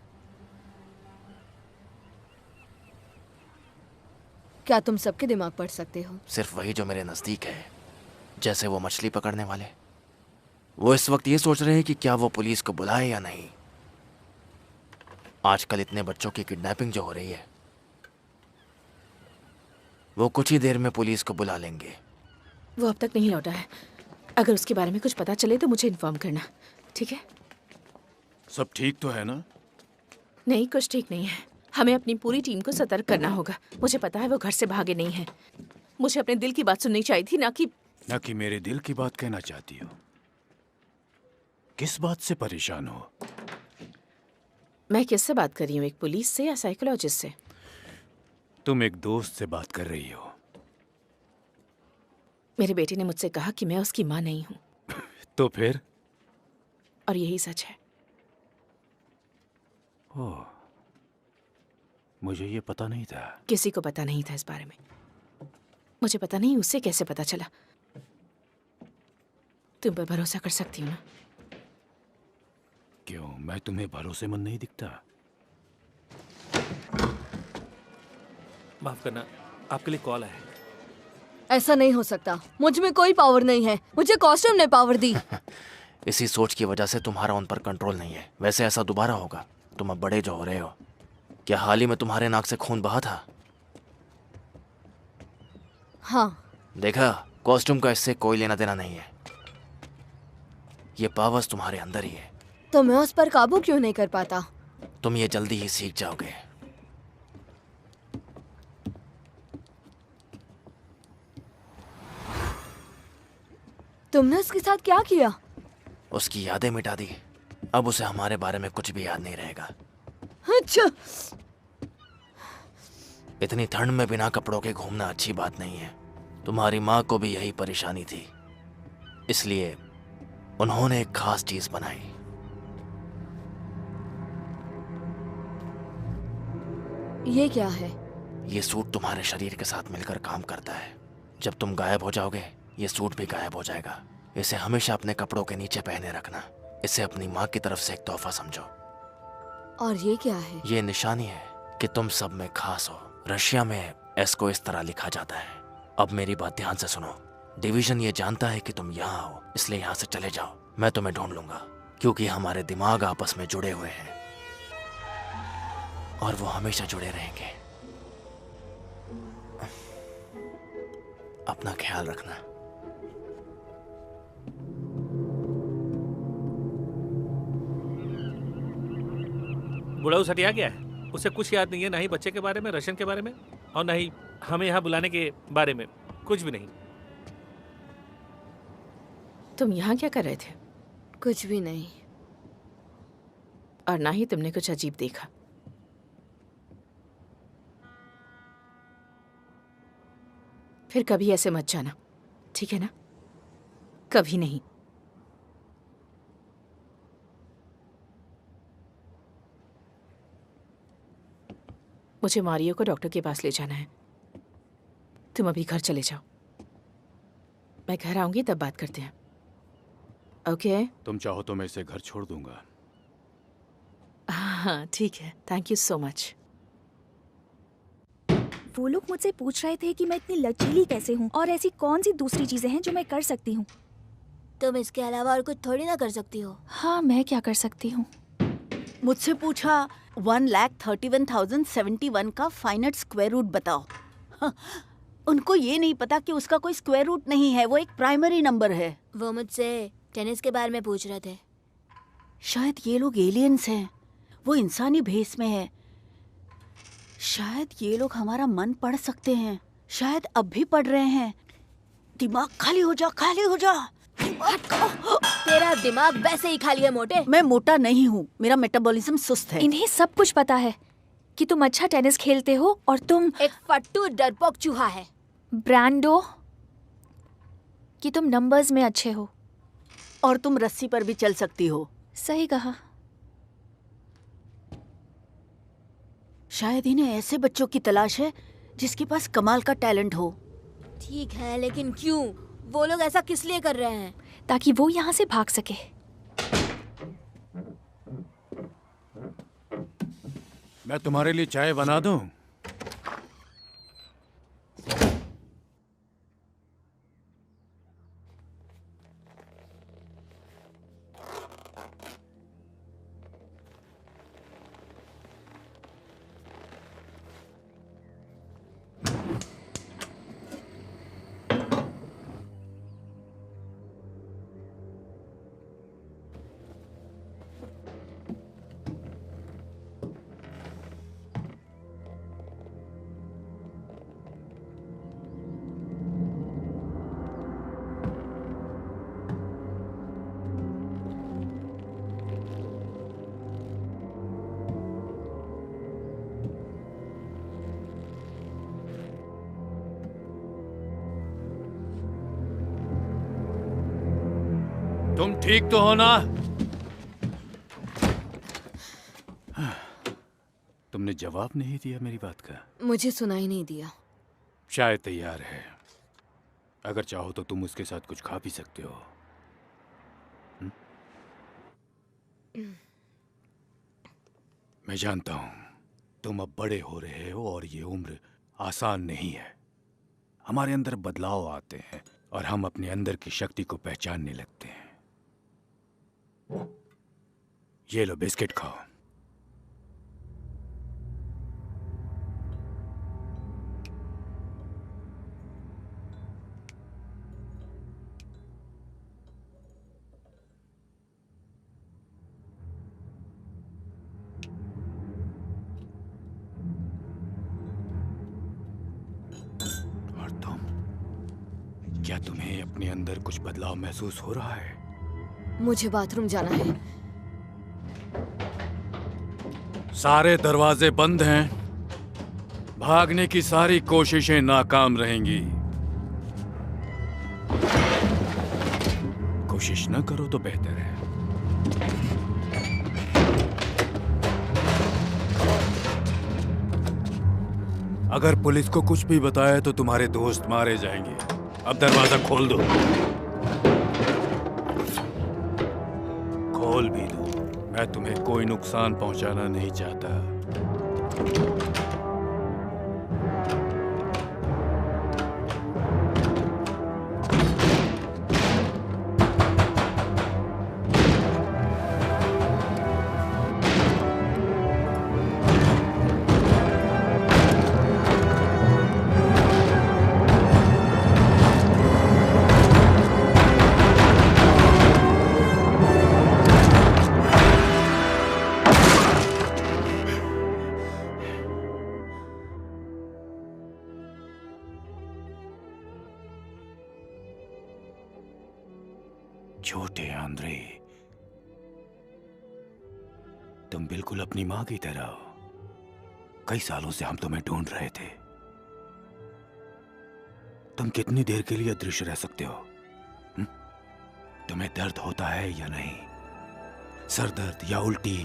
क्या तुम सबके दिमाग पढ़ सकते हो? सिर्फ वही जो मेरे नज़दीक है। जैसे वो मछली पकड़ने वाले, वो इस वक्त ये सोच रहे हैं कि क्या वो पुलिस को बुलाए या नहीं। आजकल इतने बच्चों की किडनैपिंग जो हो रही है, वो कुछ ही देर में पुलिस को बुला लेंगे। वो अब तक नहीं लौटा है। अगर उसके बारे में कुछ पता चले तो मुझे इन्फॉर्म करना, ठीक है? सब ठीक तो है ना? नहीं, कुछ ठीक नहीं है। हमें अपनी पूरी टीम को सतर्क करना होगा। मुझे पता है वो घर से भागे नहीं है। मुझे अपने दिल की बात सुननी चाहिए थी, ना कि मेरे दिल की बात कहना चाहती हो। किस बात से परेशान हो? मैं किससे बात कर रही हूँ, एक पुलिस से या साइकोलॉजिस्ट से? तुम एक दोस्त से बात कर रही हो। मेरे बेटे ने मुझसे कहा कि मैं उसकी माँ नहीं हूँ। तो फिर? और यही सच है। ओह, मुझे ये पता नहीं था। किसी को पता नहीं था इस बारे में। मुझे पता नहीं उससे कैसे पता चला। तुम पर भरोसा कर सकती हूँ ना? क्यों, मैं तुम्हें भरोसेमंद नहीं दिखता? माफ करना, आपके लिए कॉल है। ऐसा नहीं हो सकता। मुझ में कोई पावर नहीं है। मुझे कॉस्ट्यूम ने पावर दी। इसी सोच की वजह से तुम्हारा उन पर कंट्रोल नहीं है। वैसे ऐसा दोबारा होगा। तुम अब बड़े जो हो रहे हो। क्या हाल ही में तुम्हारे नाक से खून बहा था? हाँ। देखा, कॉस्ट्यूम का इससे कोई लेना देना नहीं है। ये पावर्स तुम्हारे अंदर ही है। तो मैं उस पर काबू क्यों नहीं कर पाता? तुम ये जल्दी ही सीख जाओगे। तुमने उसके साथ क्या किया? उसकी यादें मिटा दी। अब उसे हमारे बारे में कुछ भी याद नहीं रहेगा। अच्छा। इतनी ठंड में बिना कपड़ों के घूमना अच्छी बात नहीं है। तुम्हारी माँ को भी यही परेशानी थी, इसलिए उन्होंने एक खास चीज बनाई। ये क्या है? ये सूट तुम्हारे शरीर के साथ मिलकर काम करता है। जब तुम गायब हो जाओगे, ये सूट भी गायब हो जाएगा। इसे हमेशा अपने कपड़ों के नीचे पहने रखना। इसे अपनी माँ की तरफ से एक तोहफा समझो। और ये क्या है? ये निशानी है कि तुम सब में खास हो। रशिया में एस को इस तरह लिखा जाता है। अब मेरी बात ध्यान से सुनो। डिवीजन ये जानता है कि तुम यहाँ हो, इसलिए यहाँ से चले जाओ। मैं तुम्हें ढूंढ लूंगा, क्योंकि हमारे दिमाग आपस में जुड़े हुए हैं और वो हमेशा जुड़े रहेंगे। अपना ख्याल रखना। बुढ़ाऊ सटिया गया है। उसे कुछ याद नहीं है, ना ही बच्चे के बारे में, रशियन के बारे में, और ना ही हमें यहाँ बुलाने के बारे में। कुछ भी नहीं। तुम यहाँ क्या कर रहे थे? कुछ भी नहीं। और ना ही तुमने कुछ अजीब देखा। फिर कभी ऐसे मत जाना, ठीक है ना? कभी नहीं। मुझे मारियो को डॉक्टर के पास ले जाना है। तुम अभी घर चले जाओ। मैं घर आऊंगी तब बात करते हैं। ओके? तुम चाहो तो मैं इसे घर छोड़ दूंगा। हाँ ठीक है, थैंक यू सो मच। वो लोग मुझसे पूछ रहे थे कि मैं इतनी लचीली कैसे हूँ और ऐसी कौन सी दूसरी चीजें हैं जो मैं कर सकती हूँ। तुम इसके अलावा और कुछ थोड़ी ना कर सकती हो। हाँ, मैं क्या कर सकती हूँ? मुझसे पूछा 1,31,071 का फाइनट स्क्वायर रूट बताओ। हाँ, उनको ये नहीं पता कि उसका कोई स्क्वायर रूट नहीं है, वो एक प्राइमरी नंबर है। वो मुझसे टेनिस के बारे में पूछ रहे थे। शायद ये लोग एलियंस हैं, वो इंसानी भेष में है। शायद ये लोग हमारा मन पढ़ सकते हैं, शायद अब भी पढ़ रहे हैं। दिमाग खाली हो जा, खाली हो जा। तेरा दिमाग वैसे ही खाली है मोटे। मैं मोटा नहीं हूँ, मेरा मेटाबॉलिज्म सुस्त है। इन्हें सब कुछ पता है कि तुम अच्छा टेनिस खेलते हो और तुम एक फट्टू डरपोक चूहा है। ब्रांडो, कि तुम नंबर्स में अच्छे हो और तुम रस्सी पर भी चल सकती हो। सही कहा। शायद इन्हें ऐसे बच्चों की तलाश है जिसके पास कमाल का टैलेंट हो। ठीक है, लेकिन क्यों? वो लोग ऐसा किस लिए कर रहे हैं? ताकि वो यहाँ से भाग सके। मैं तुम्हारे लिए चाय बना दूं? तुम ठीक तो हो ना? तुमने जवाब नहीं दिया मेरी बात का। मुझे सुनाई नहीं दिया। चाय तैयार है, अगर चाहो तो तुम उसके साथ कुछ खा भी सकते हो। मैं जानता हूं तुम अब बड़े हो रहे हो और ये उम्र आसान नहीं है। हमारे अंदर बदलाव आते हैं और हम अपने अंदर की शक्ति को पहचानने लगते हैं। ये लो बिस्किट खाओ। और तुम, क्या तुम्हें अपने अंदर कुछ बदलाव महसूस हो रहा है? मुझे बाथरूम जाना है। सारे दरवाजे बंद हैं। भागने की सारी कोशिशें नाकाम रहेंगी। कोशिश न करो तो बेहतर है। अगर पुलिस को कुछ भी बताया तो तुम्हारे दोस्त मारे जाएंगे। अब दरवाजा खोल दो। खोल भी दो, मैं तुम्हें कोई नुकसान पहुंचाना नहीं चाहता। छोटे आंद्रे, तुम बिल्कुल अपनी माँ की तरह हो। कई सालों से हम तुम्हें ढूंढ रहे थे। तुम कितनी देर के लिए अदृश्य रह सकते हो? तुम्हें दर्द होता है या नहीं? सर दर्द या उल्टी?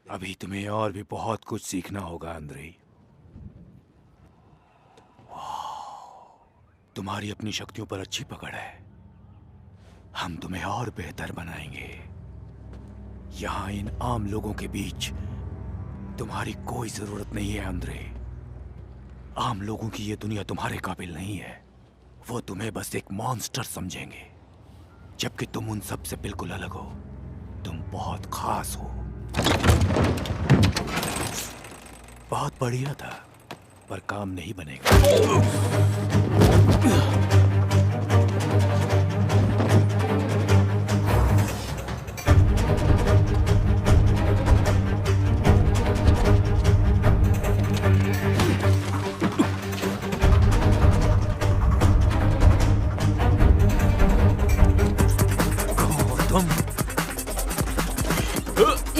अभी तुम्हें और भी बहुत कुछ सीखना होगा आंद्रे। तुम्हारी अपनी शक्तियों पर अच्छी पकड़ है। हम तुम्हें और बेहतर बनाएंगे। यहां इन आम लोगों के बीच तुम्हारी कोई जरूरत नहीं है आंद्रे। आम लोगों की ये दुनिया तुम्हारे काबिल नहीं है। वो तुम्हें बस एक मॉन्स्टर समझेंगे, जबकि तुम उन सब से बिल्कुल अलग हो। तुम बहुत खास हो। बहुत बढ़िया था, पर काम नहीं बनेगा।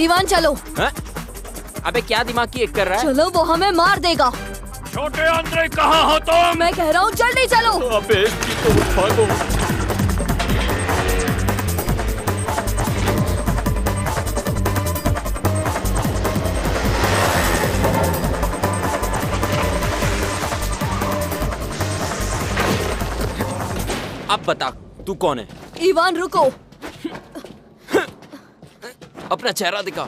इवान चलो। है? अबे क्या दिमाग की एक कर रहा है? चलो, वो हमें मार देगा। छोटे आंद्रे कहाँ हो तुम? मैं कह रहा हूँ जल्दी चलो। अबे तो भागो। अब बता तू कौन है? इवान रुको। अपना चेहरा दिखा।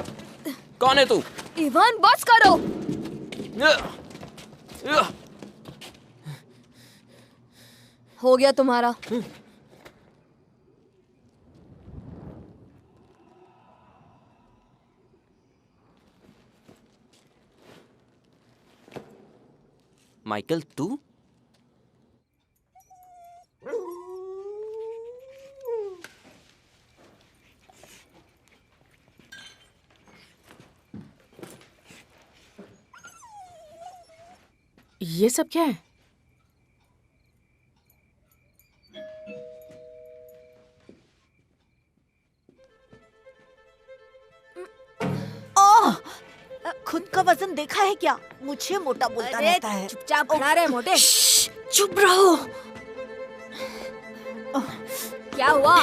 कौन है तू? इवान बस करो। हो गया तुम्हारा। माइकल तू? ये सब क्या है? ओह, खुद का वजन देखा है क्या? मुझे मोटा बोलता रहता है। चुपचाप खड़ा रहे मोटे। चुप रहो। क्या हुआ?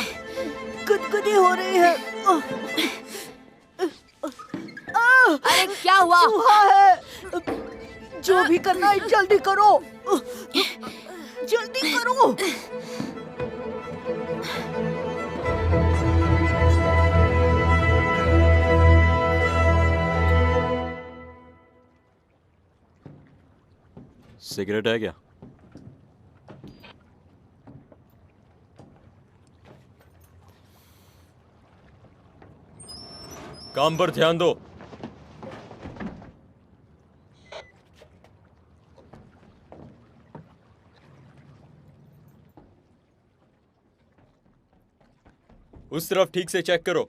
गुदगुदी हो रही है। अरे क्या हुआ? है। जो भी करना है जल्दी करो। जल्दी करो। सिगरेट है क्या? काम पर ध्यान दो। उस तरफ ठीक से चेक करो।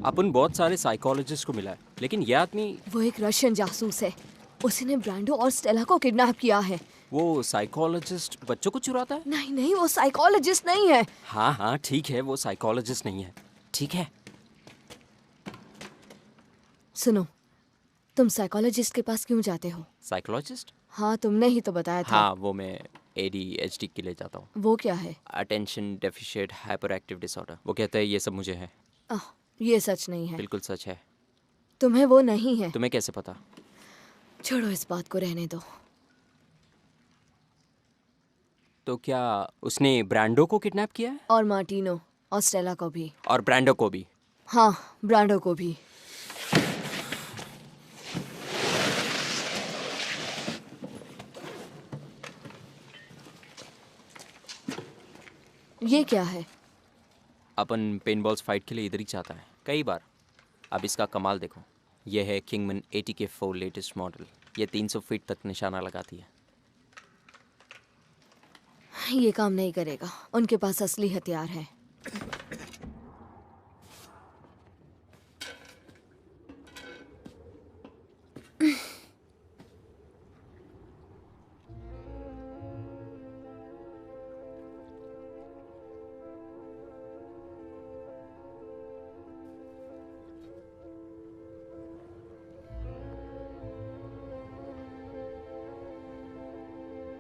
अपन बहुत सारे साइकोलॉजिस्ट को मिला है, लेकिन ये आदमी वो एक रशियन जासूस है। उसने ब्रांडो और स्टेला को किडनैप किया है। वो साइकोलॉजिस्ट बच्चों को चुराता है? नहीं नहीं, वो साइकोलॉजिस्ट नहीं है। हाँ हाँ ठीक है, वो साइकोलॉजिस्ट नहीं है, ठीक है। सुनो, तुम साइकोलॉजिस्ट के पास क्यों जाते हो? साइकोलॉजिस्ट? हाँ, तुमने ही तो बताया था। हाँ, वो मैं ADHD के लिए जाता हूँ। वो क्या है? Attention deficit hyper active disorder. वो कहता है ये सब मुझे है। ये सच नहीं है। बिल्कुल सच है। तुम्हें वो नहीं है। तुम्हें कैसे पता? छोड़ो, इस बात को रहने दो। तो क्या उसने ब्रांडो को किडनैप किया है? और मार्टिनो और स्टेला को भी। और ब्रांडो को भी? हाँ, ब्रांडो को भी। ये क्या है? अपन पेनबॉल्स फाइट के लिए इधर ही चाहता है कई बार। अब इसका कमाल देखो, ये है किंगमैन ATK4 लेटेस्ट मॉडल। ये 300 फीट तक निशाना लगाती है। ये काम नहीं करेगा, उनके पास असली हथियार है।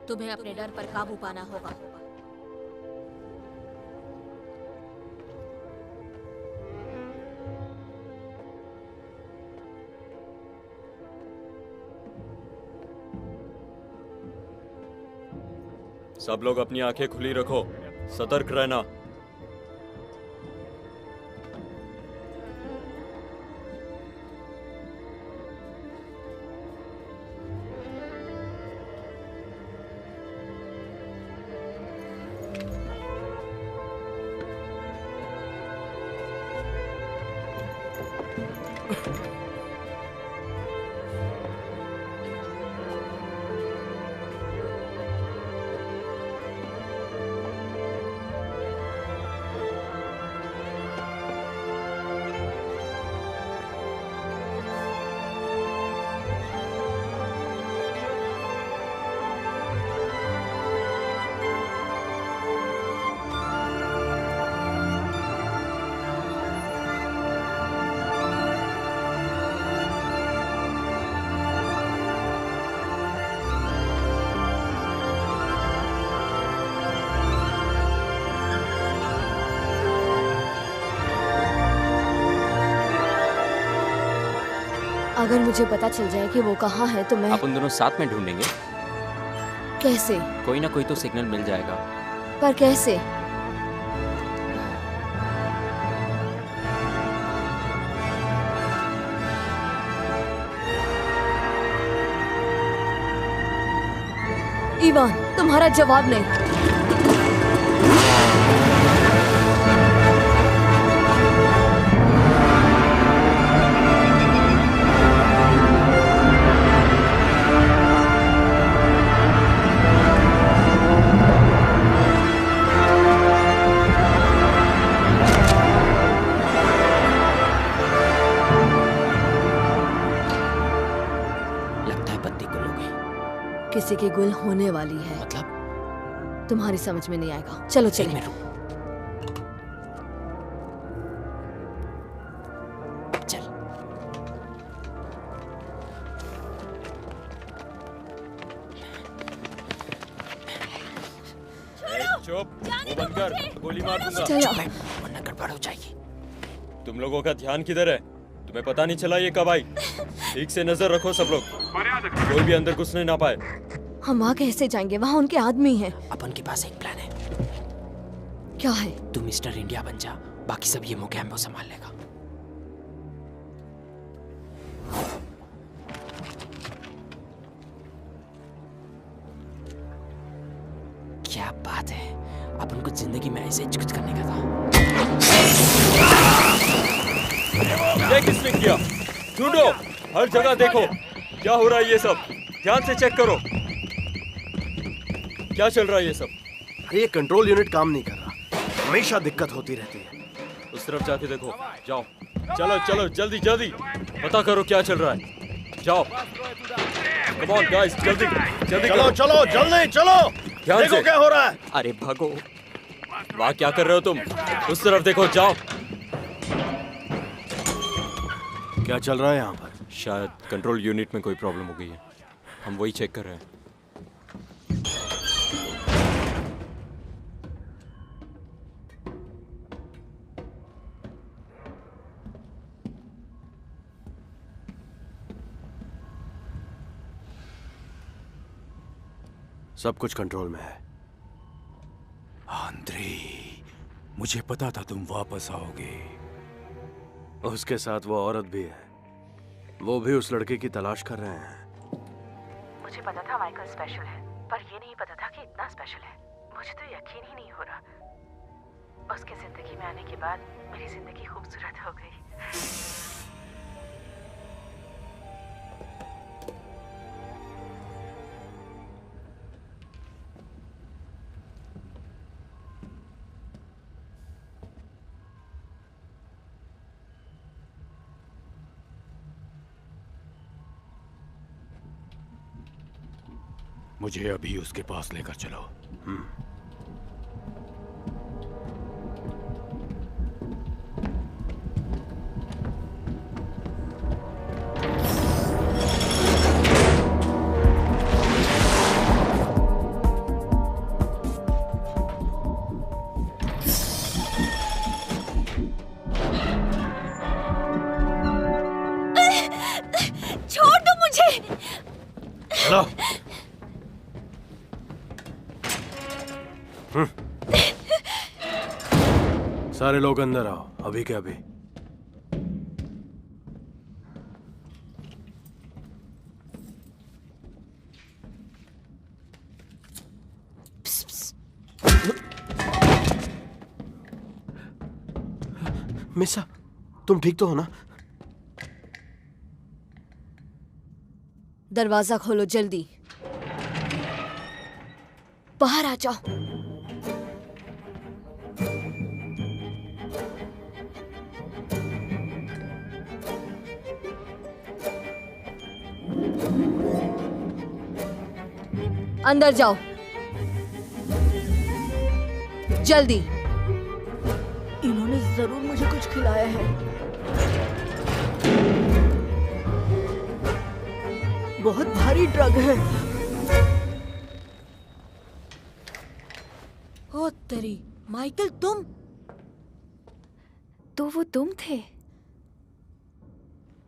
तुम्हें अपने डर पर काबू पाना होगा। सब लोग अपनी आंखें खुली रखो, सतर्क रहना। अगर मुझे पता चल जाए कि वो कहाँ है तो मैं... अपन दोनों साथ में ढूंढेंगे। कैसे? कोई ना कोई तो सिग्नल मिल जाएगा। पर कैसे? इवान, तुम्हारा जवाब नहीं। किसी की गुल होने वाली है। मतलब? तुम्हारी समझ में नहीं आएगा। चलो चलो। चल। चुप, वो बंद कर, गोली मार दूंगा। चलो। वरना गड़बड़ हो जाएगी। तुम लोगों का ध्यान किधर है? तुम्हें पता नहीं चला ये कब आई? ठीक से नजर रखो सब लोग, कोई भी अंदर घुसने ना पाए। हम वहाँ कैसे जाएंगे? वहाँ उनके आदमी हैं। अपन के पास एक प्लान है। क्या है? तू मिस्टर इंडिया बन जा, बाकी सब ये मोगैम्बो संभाल लेगा। क्या बात है, अपन को जिंदगी में ऐसे कुछ करने का था। ये किसने किया? ढूंढो, हर जगह देखो क्या हो रहा है। ये सब ध्यान से चेक करो, क्या चल रहा है ये सब। अरे ये कंट्रोल यूनिट काम नहीं कर रहा, हमेशा दिक्कत होती रहती है। उस तरफ जाके देखो, जाओ। चलो चलो जल्दी जल्दी पता करो क्या चल रहा है। जाओ कम ऑन गाइस, जल्दी जल्दी चलो चलो जल्दी चलो, देखो क्या हो रहा है। अरे भागो, वहाँ क्या कर रहे हो तुम? उस तरफ देखो, जाओ। क्या चल रहा है यहाँ पर? शायद कंट्रोल यूनिट में कोई प्रॉब्लम हो गई है, हम वही चेक कर रहे हैं। सब कुछ कंट्रोल में है। आंद्रे, मुझे पता था तुम वापस आओगे। उसके साथ वो औरत भी है, वो भी उस लड़के की तलाश कर रहे हैं। मुझे पता था माइकल स्पेशल है, पर ये नहीं पता था कि इतना स्पेशल है। मुझे तो यकीन ही नहीं हो रहा। उसके जिंदगी में आने के बाद मेरी जिंदगी खूबसूरत हो गई। मुझे अभी उसके पास लेकर चलो। छोड़ दो मुझे। चलो। सारे लोग अंदर आओ, अभी के अभी। मिसा, तुम ठीक तो हो ना? दरवाजा खोलो जल्दी, बाहर आ जाओ। अंदर जाओ जल्दी। इन्होंने जरूर मुझे कुछ खिलाया है। बहुत भारी ड्रग है। ओ तेरी, माइकल तुम? तो वो तुम थे?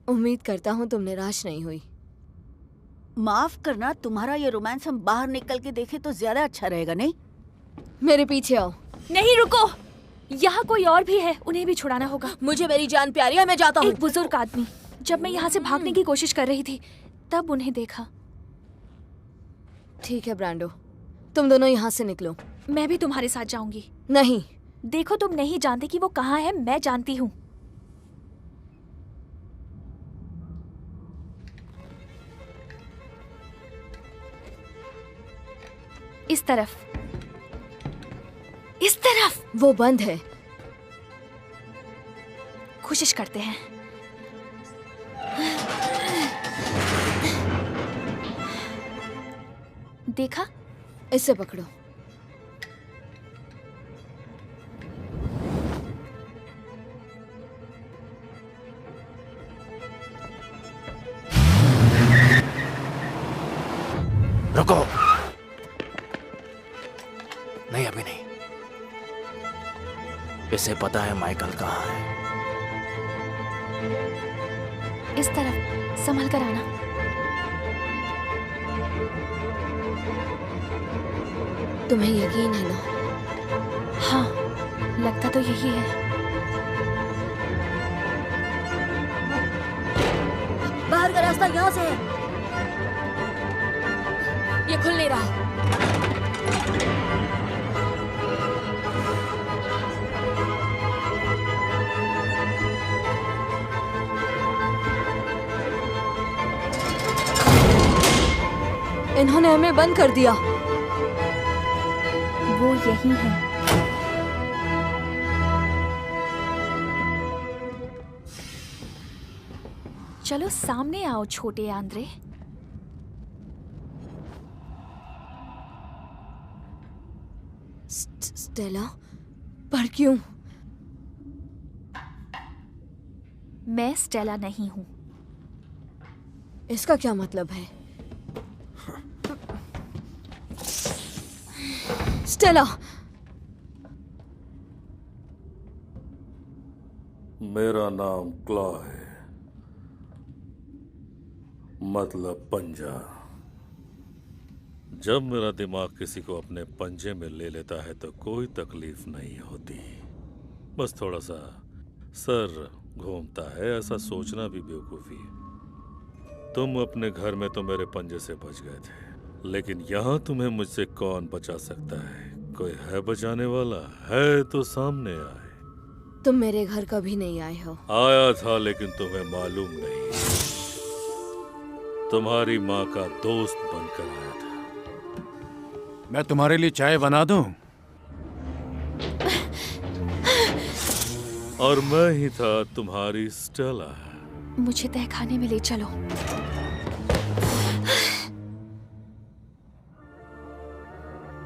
उम्मीद करता हूँ तुम निराश नहीं हुई। माफ करना, तुम्हारा ये रोमांस हम बाहर निकल के देखें तो ज्यादा अच्छा रहेगा, नहीं? मेरे पीछे आओ। नहीं रुको, यहाँ कोई और भी है, उन्हें भी छुड़ाना होगा। मुझे मेरी जान प्यारी है, मैं जाता हूँ। एक बुजुर्ग आदमी, जब मैं यहाँ से भागने की कोशिश कर रही थी तब उन्हें देखा। ठीक है ब्रांडो, तुम दोनों यहाँ से निकलो। मैं भी तुम्हारे साथ जाऊंगी। नहीं। देखो, तुम नहीं जानते कि वो कहाँ है, मैं जानती हूँ। इस तरफ, इस तरफ। वो बंद है। कोशिश करते हैं। देखा? इसे पकड़ो। रुको। नहीं, अभी नहीं। इसे पता है माइकल कहाँ है। इस तरफ, संभल कर आना। तुम्हें यकीन है ना? हाँ, लगता तो यही है। बाहर का रास्ता यहाँ से है। ये खुल नहीं रहा। इन्होंने हमें बंद कर दिया। वो यही है। चलो सामने आओ छोटे आंद्रे। स्टेला, पर क्यों? मैं स्टेला नहीं हूं। इसका क्या मतलब है? स्टेला! मेरा नाम क्लॉ है, मतलब पंजा। जब मेरा दिमाग किसी को अपने पंजे में ले लेता है तो कोई तकलीफ नहीं होती, बस थोड़ा सा सर घूमता है। ऐसा सोचना भी बेवकूफी है। तुम अपने घर में तो मेरे पंजे से बच गए थे, लेकिन यहाँ तुम्हें मुझसे कौन बचा सकता है? कोई है बचाने वाला? है तो सामने आए। तुम मेरे घर कभी नहीं आए हो। आया था, लेकिन तुम्हें मालूम नहीं। तुम्हारी माँ का दोस्त बनकर आया था। मैं तुम्हारे लिए चाय बना दूं? और मैं ही था तुम्हारी स्टेला। मुझे तहखाने में ले चलो।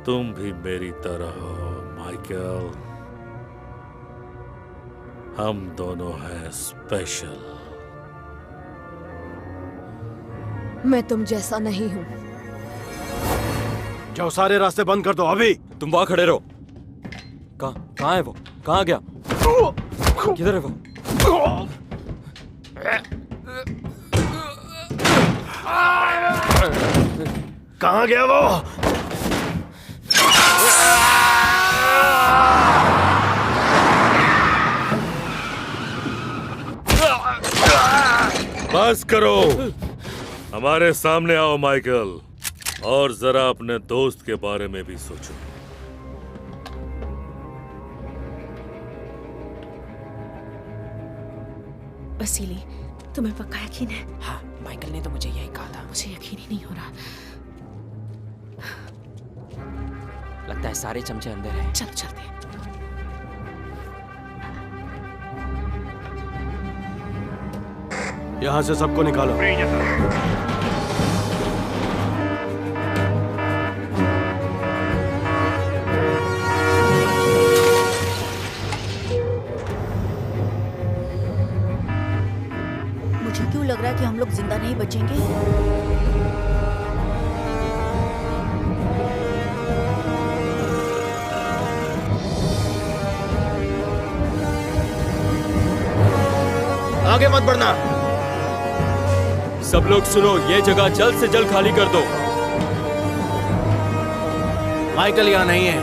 तुम भी मेरी तरह हो माइकल। हम दोनों हैं स्पेशल। मैं तुम जैसा नहीं हूँ। जाओ, सारे रास्ते बंद कर दो अभी। तुम वहां खड़े रहो। कहाँ है वो? कहाँ गया? किधर है वो? कहाँ गया वो? बस करो, हमारे सामने आओ माइकल, और जरा अपने दोस्त के बारे में भी सोचो। वसीली, तुम्हें पक्का यकीन है? हाँ, माइकल ने तो मुझे यही कहा था। मुझे यकीन ही नहीं हो रहा। लगता है सारे चमचे अंदर हैं। चलो चलते हैं। यहाँ से सबको निकालो। मुझे क्यों लग रहा है कि हम लोग जिंदा नहीं बचेंगे? आगे मत बढ़ना। सब लोग सुनो, ये जगह जल्द से जल्द खाली कर दो। माइकल यहाँ नहीं है।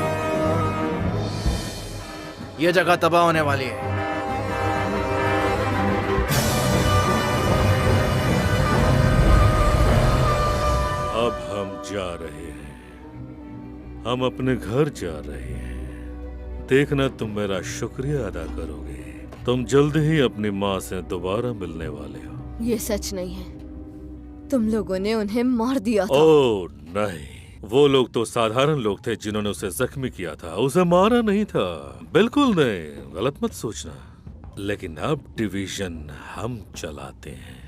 ये जगह तबाह होने वाली है। अब हम जा रहे हैं। हम अपने घर जा रहे हैं। देखना, तुम मेरा शुक्रिया अदा करोगे। तुम जल्द ही अपनी माँ से दोबारा मिलने वाले हो। ये सच नहीं है। तुम लोगों ने उन्हें मार दिया था। ओह नहीं, वो लोग तो साधारण लोग थे जिन्होंने उसे जख्मी किया था। उसे मारा नहीं था। बिल्कुल नहीं, गलत मत सोचना। लेकिन अब डिवीजन हम चलाते हैं।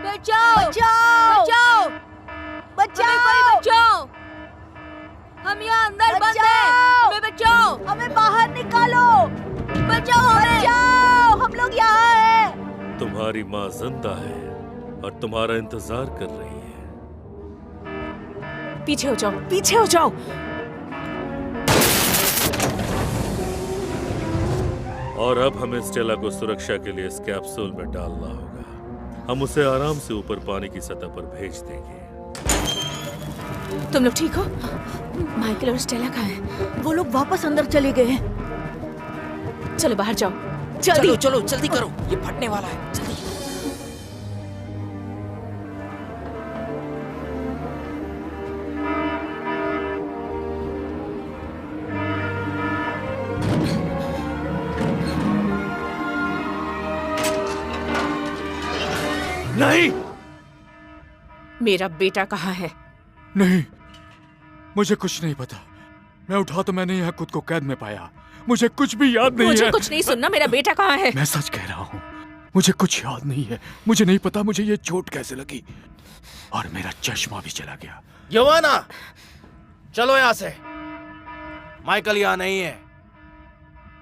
बचाओ! बचाओ! बचाओ! बचाओ! हमें कोई बचाओ! हम यहाँ अंदर बंद हैं। हमें बचाओ! हमें बाहर निकालो! बचाओ हमें! बचाओ! हम लोग यहाँ हैं। तुम्हारी माँ जिंदा है और तुम्हारा इंतजार कर रही है। पीछे हो जाओ, पीछे हो जाओ। और अब हमें स्टेला को सुरक्षा के लिए इस कैप्सूल में डालना होगा। हम उसे आराम से ऊपर पानी की सतह पर भेज देंगे। तुम लोग ठीक हो? माइकल और स्टेला कहाँ हैं? वो लोग वापस अंदर चले गए हैं। चलो बाहर जाओ, चलो चलो जल्दी करो, ये फटने वाला है। जल्दी। नहीं। मेरा बेटा कहाँ है? नहीं, मुझे कुछ नहीं पता। मैं उठा तो मैंने यहाँ खुद को कैद में पाया। मुझे कुछ भी याद नहीं मुझे है। कुछ नहीं सुनना। मेरा बेटा कहाँ है? मैं सच कह रहा हूँ, मुझे कुछ याद नहीं है। मुझे नहीं पता मुझे ये चोट कैसे लगी, और मेरा चश्मा भी चला गया। योवाना, चलो यहां से। माइकल यहां नहीं है,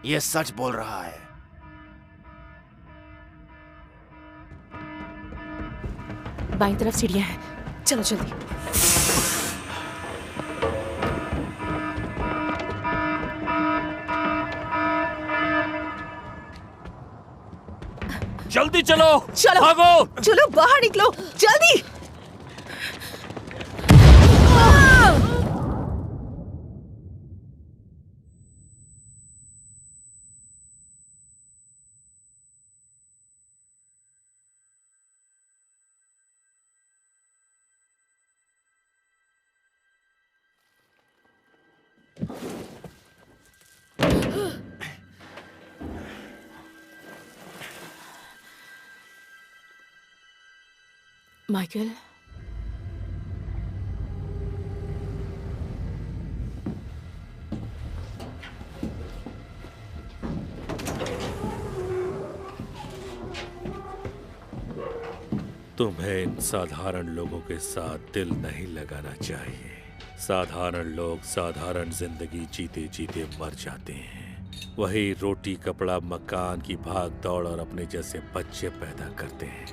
ये सच बोल रहा है। बाईं तरफ सीढ़ियां हैं, चलो जल्दी। जल्दी चलो, चलो भागो, चलो बाहर निकलो जल्दी। माइकल, तुम्हें इन साधारण लोगों के साथ दिल नहीं लगाना चाहिए। साधारण लोग साधारण जिंदगी जीते जीते मर जाते हैं। वही रोटी कपड़ा मकान की भाग दौड़ और अपने जैसे बच्चे पैदा करते हैं,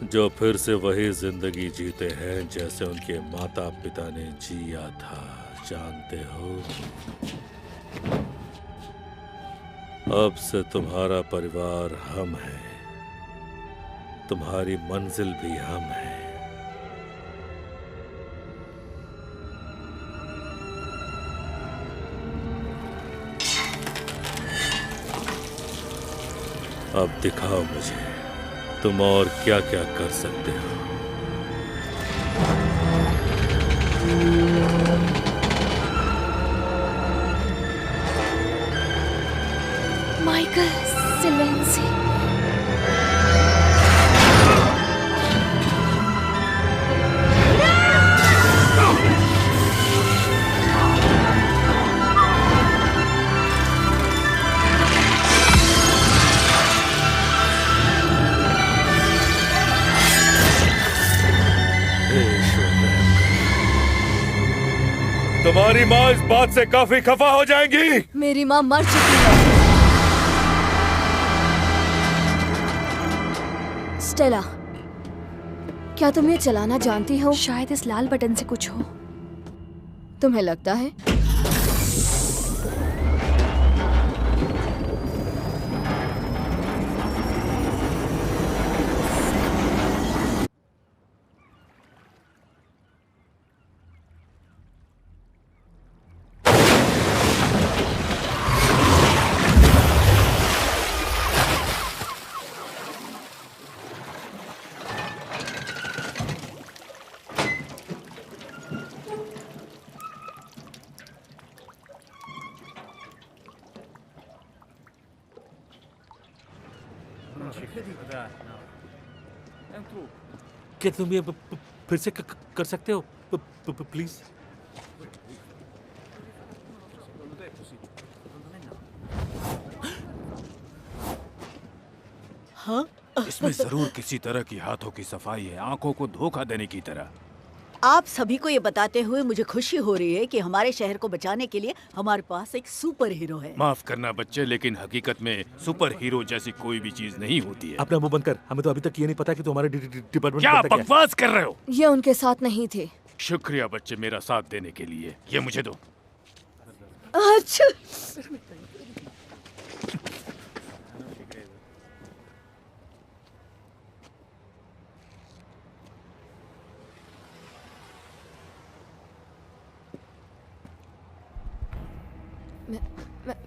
जो फिर से वही जिंदगी जीते हैं जैसे उनके माता पिता ने जिया था। जानते हो, अब से तुम्हारा परिवार हम हैं, तुम्हारी मंजिल भी हम हैं। अब दिखाओ मुझे तुम और क्या क्या कर सकते हो। माइकल सिलेंसी। तुम्हारी माँ इस बात से काफी खफा हो जाएंगी। मेरी माँ मर चुकी है। स्टेला, क्या तुम ये चलाना जानती हो? शायद इस लाल बटन से कुछ हो। तुम्हें लगता है? क्या तुम ये फिर से कर सकते हो प्लीज? हाँ? इसमें जरूर किसी तरह की हाथों की सफाई है, आंखों को धोखा देने की तरह। आप सभी को ये बताते हुए मुझे खुशी हो रही है कि हमारे शहर को बचाने के लिए हमारे पास एक सुपर हीरो है। माफ करना बच्चे, लेकिन हकीकत में सुपर हीरो जैसी कोई भी चीज नहीं होती है। अपना मुंह बंद कर, हमें तो अभी तक ये नहीं पता कि तुम्हारे डिपार्टमेंट क्या बकवास कर रहे हो? ये उनके साथ नहीं थे। शुक्रिया बच्चे मेरा साथ देने के लिए। ये मुझे दो। अच्छा,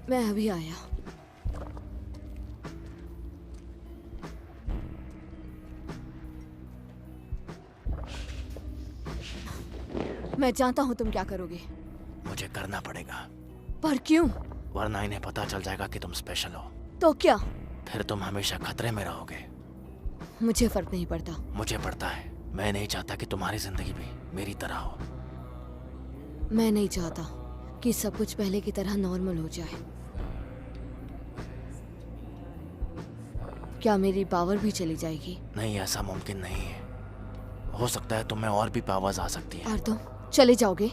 मैं अभी आया। मैं जानता हूँ तुम क्या करोगे। मुझे करना पड़ेगा। पर क्यों? वरना इन्हें पता चल जाएगा कि तुम स्पेशल हो। तो क्या? फिर तुम हमेशा खतरे में रहोगे। मुझे फर्क नहीं पड़ता। मुझे पड़ता है। मैं नहीं चाहता कि तुम्हारी जिंदगी भी मेरी तरह हो। मैं नहीं चाहता कि सब कुछ पहले की तरह नॉर्मल हो जाए। क्या मेरी पावर भी चली जाएगी? नहीं, ऐसा मुमकिन नहीं है। हो सकता है तुम्हें और भी पावर्स आ सकती है। और तुम चले जाओगे?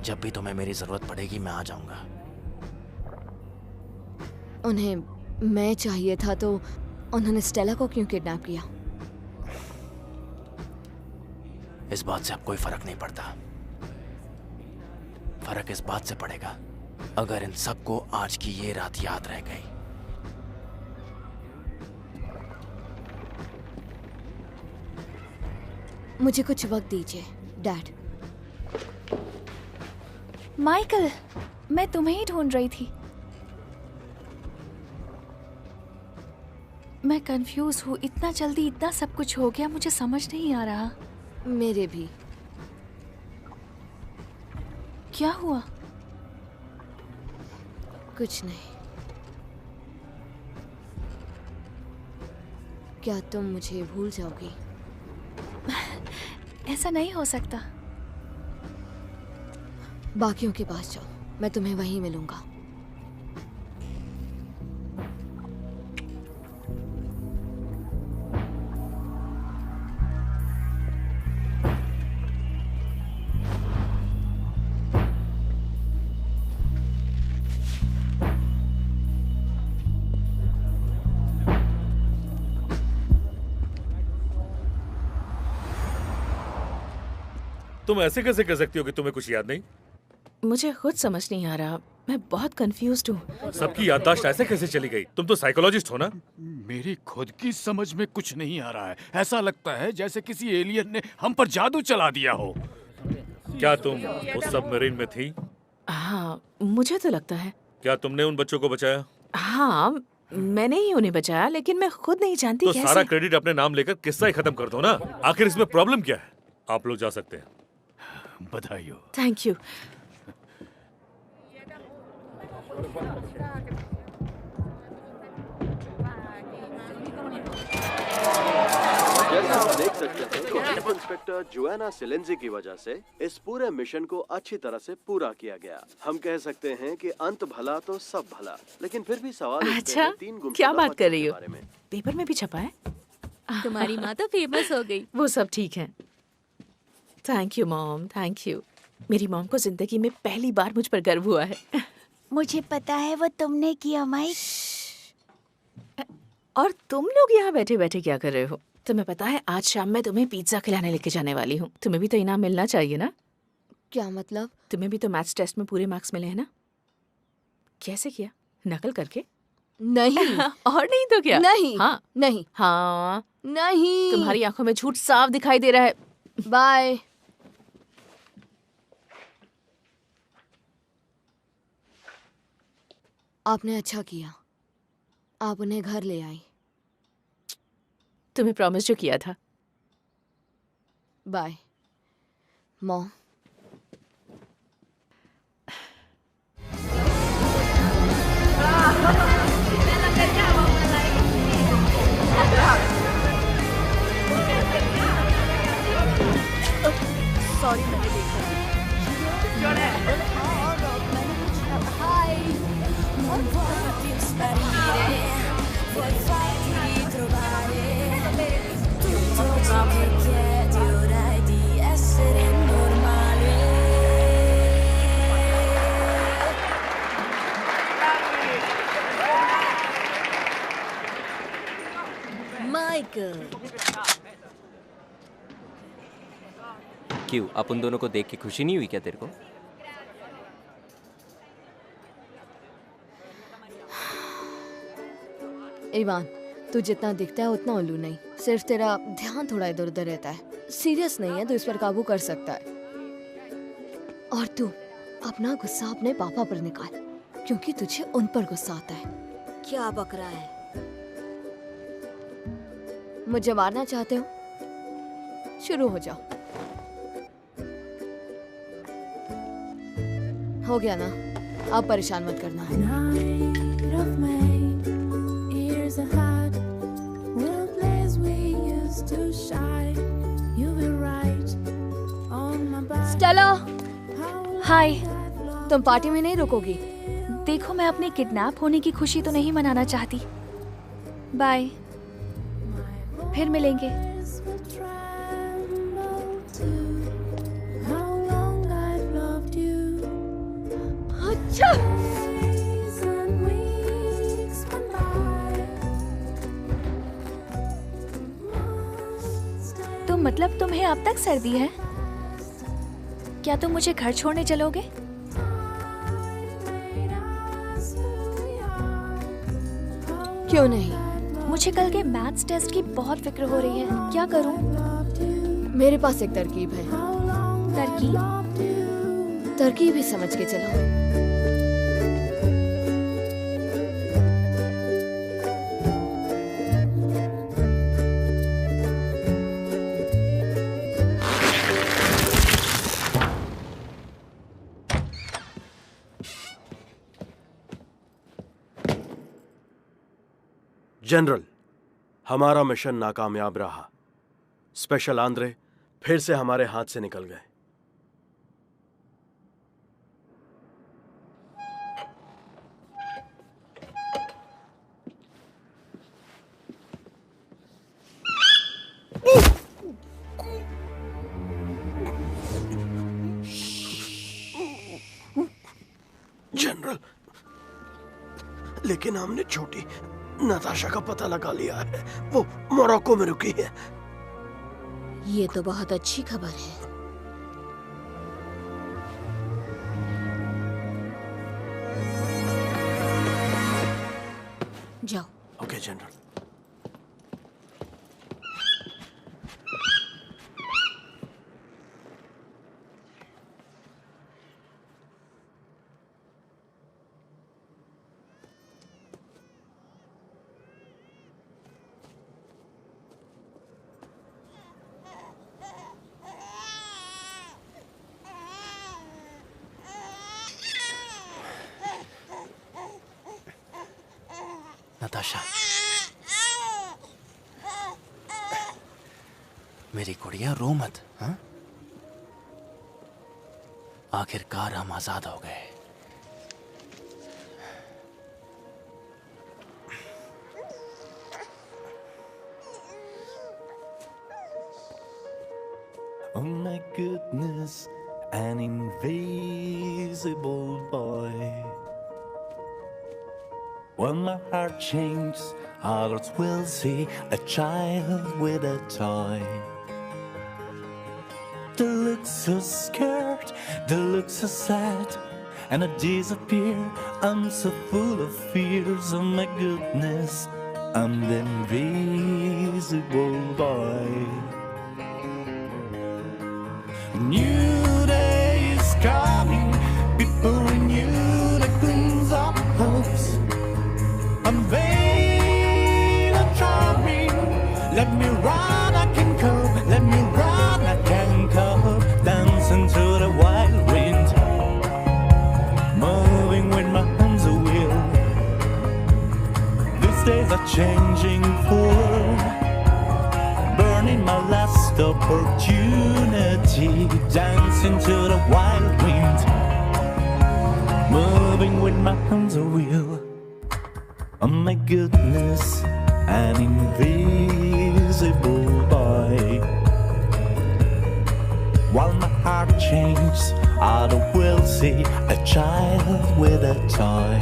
जब भी तुम्हें मेरी जरूरत पड़ेगी मैं आ जाऊंगा। उन्हें मैं चाहिए था तो उन्होंने स्टेला को क्यों किडनैप किया? इस बात से अब कोई फर्क नहीं पड़ता। फर्क इस बात से पड़ेगा अगर इन सबको आज की ये रात याद रह गई। मुझे कुछ वक्त दीजिए, डैड। माइकल, मैं तुम्हें ही ढूंढ रही थी। मैं कंफ्यूज हूँ। इतना जल्दी इतना सब कुछ हो गया, मुझे समझ नहीं आ रहा। मेरे भी। क्या हुआ? कुछ नहीं। क्या तुम मुझे भूल जाओगी? ऐसा नहीं हो सकता। बाकियों के पास जाओ, मैं तुम्हें वहीं मिलूंगा। तुम ऐसे कैसे कह सकती हो कि तुम्हें कुछ याद नहीं? मुझे खुद समझ नहीं आ रहा, मैं बहुत कंफ्यूज्ड हूँ। सबकी याददाश्त ऐसे कैसे चली गई? तुम तो साइकोलॉजिस्ट हो ना? मेरी खुद की समझ में कुछ नहीं आ रहा है। ऐसा लगता है जैसे किसी एलियन ने हम पर जादू चला दिया हो। क्या तुम उस सबमरीन में थी? हाँ, मुझे तो लगता है। क्या तुमने उन बच्चों को बचाया? हाँ, मैंने ही उन्हें बचाया, लेकिन मैं खुद नहीं जानती तो कैसे। सारा क्रेडिट अपने नाम लेकर किस्सा ही खत्म कर दो ना। आखिर इसमें प्रॉब्लम क्या है? आप लोग जा सकते हैं। बधाई हो। Thank you. जैसा आप देख सकते हैं कि चीफ इंस्पेक्टर जोआना सिलेंजी की वजह से इस पूरे मिशन को अच्छी तरह से पूरा किया गया। हम कह सकते हैं कि अंत भला तो सब भला, लेकिन फिर भी सवाल अच्छा, क्या बात कर रही हो? पेपर में भी छपा है? तुम्हारी माँ तो फेमस हो गई। वो सब ठीक है। Thank you mom, thank you. मेरी मॉम को जिंदगी में पहली बार मुझ पर गर्व हुआ है। मुझे पता है वो तुमने किया माइक। और तुम लोग यहाँ बैठे बैठे क्या कर रहे हो? तुम्हें पता है आज शाम मैं तुम्हें पिज्जा खिलाने लेके जाने वाली हूँ। तुम्हें भी तो इनाम मिलना चाहिए ना? क्या मतलब? तुम्हें भी तो मैथ्स टेस्ट में पूरे मार्क्स मिले हैं ना? कैसे किया? नकल करके? नहीं। और नहीं तो क्या? नहीं। हाँ नहीं। हाँ नहीं। तुम्हारी आंखों में झूठ साफ दिखाई दे रहा है। बाय। आपने अच्छा किया, आप उन्हें घर ले आई। तुम्हें प्रॉमिस जो किया था। Bye mom. सॉरी, मैंने देखा। माइकल, क्यों अपन दोनों को देख के खुशी नहीं हुई क्या तेरे को? इवान, तू जितना दिखता है उतना उल्लू नहीं। सिर्फ तेरा ध्यान थोड़ा इधर उधर रहता है। सीरियस नहीं है तो इस पर काबू कर सकता है। और तू अपना गुस्सा अपने पापा पर निकाल, क्योंकि तुझे उन पर गुस्सा आता है। क्या बक रहा है? मुझे मारना चाहते हो? शुरू हो जाओ। हो गया ना? अब परेशान मत करना। स्टेला, हाय। तुम पार्टी में नहीं रुकोगी? देखो, मैं अपने किडनैप होने की खुशी तो नहीं मनाना चाहती, बाय, फिर मिलेंगे। अच्छा, तो मतलब तुम्हें अब तक सर्दी है? क्या तुम मुझे घर छोड़ने चलोगे? क्यों नहीं? मुझे कल के मैथ्स टेस्ट की बहुत फिक्र हो रही है, क्या करूं? मेरे पास एक तरकीब है। तरकीब? तरकीब ही समझ के चलो। जनरल, हमारा मिशन नाकामयाब रहा। स्पेशल आंद्रे फिर से हमारे हाथ से निकल गए। जनरल, लेकिन हमने छोटी नताशा का पता लगा लिया है। वो मोरक्को में रुकी है। ये तो बहुत अच्छी खबर है। जाओ। Okay general. नताशा, मेरी गुड़िया रो मत। हाँ, आखिरकार हम आजाद हो गए। Oh my goodness, an invisible boy. When my heart changes, others will see a child with a toy. They look so scared, they look so sad, and I disappear. I'm so full of fears. Oh my goodness, I'm the invisible boy. New day is coming, people renew the gleams of hopes. I'm vain and charming. Let me run, I can cope. Let me run, I can cope. Dancing to the wild wind, moving with my hands a wheel. These days are changing for burning my last opportunity. Dancing to the wild wind, moving with my hands a wheel. Oh my goodness, an invisible boy. While my heart changes, I will see a child with a toy.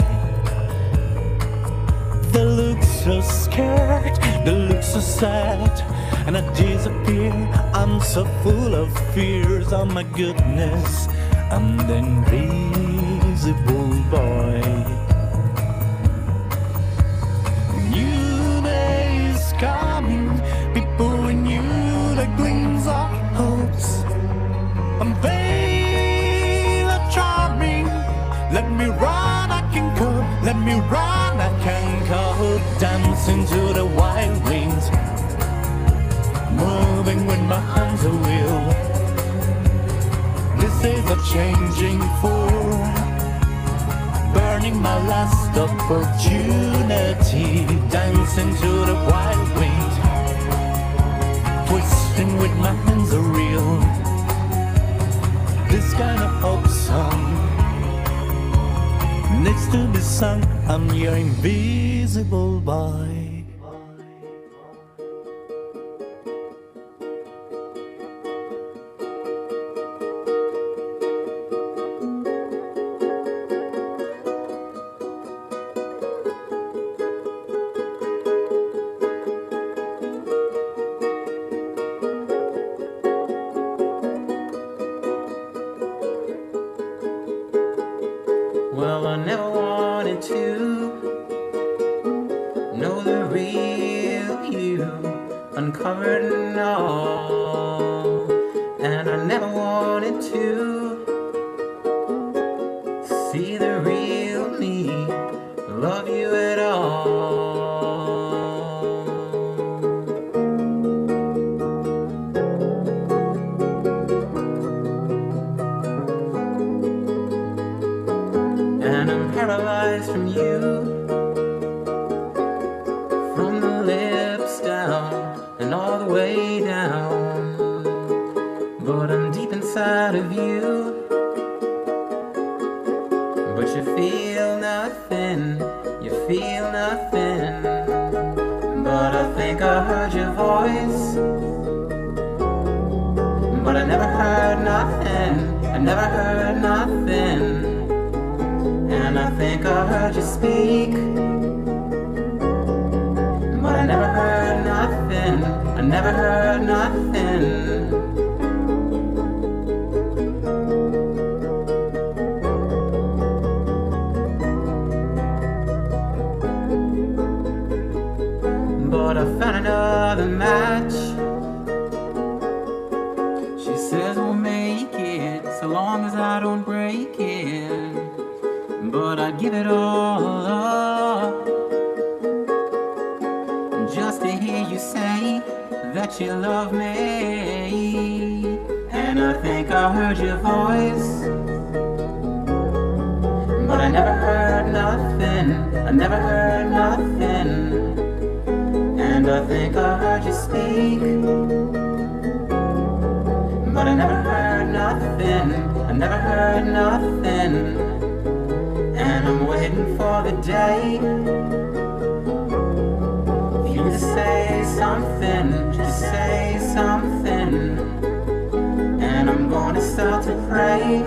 They look so scared, they look so sad, and I disappear. I'm so full of fears. Oh my goodness, I'm the invisible boy. Coming, people renew the gleams of hopes. I'm vain and charming. Let me run, I can cope. Let me run, I can cope. Dancing to the wild winds, moving with my hands a wheel. This is a changing for burning my last opportunity. Dancing to the wild wind, twisting with my hands a reel. This kind of hope song needs to be sung. I'm your invisible boy. know the real you, uncovered and all. And I never wanted to see the real me, love you at all. And I'm paralyzed from you, from the lips down and all the way down. But I'm deep inside of you, but you feel nothing, you feel nothing. But I think I heard your voice, but I never heard nothing, I never heard nothing. And I think I heard you speak, but I never heard nothing, I never heard nothing. But I found another match. She says we'll make it so long as I don't break it. But I'd give it all up just to hear you say that you love me. And I think I heard your voice, but I never heard nothing, I never heard nothing. And I think I heard you speak, but I never heard nothing, I never heard nothing. And I'm waiting for the day for you to say something, just say something. And I'm gonna start to pray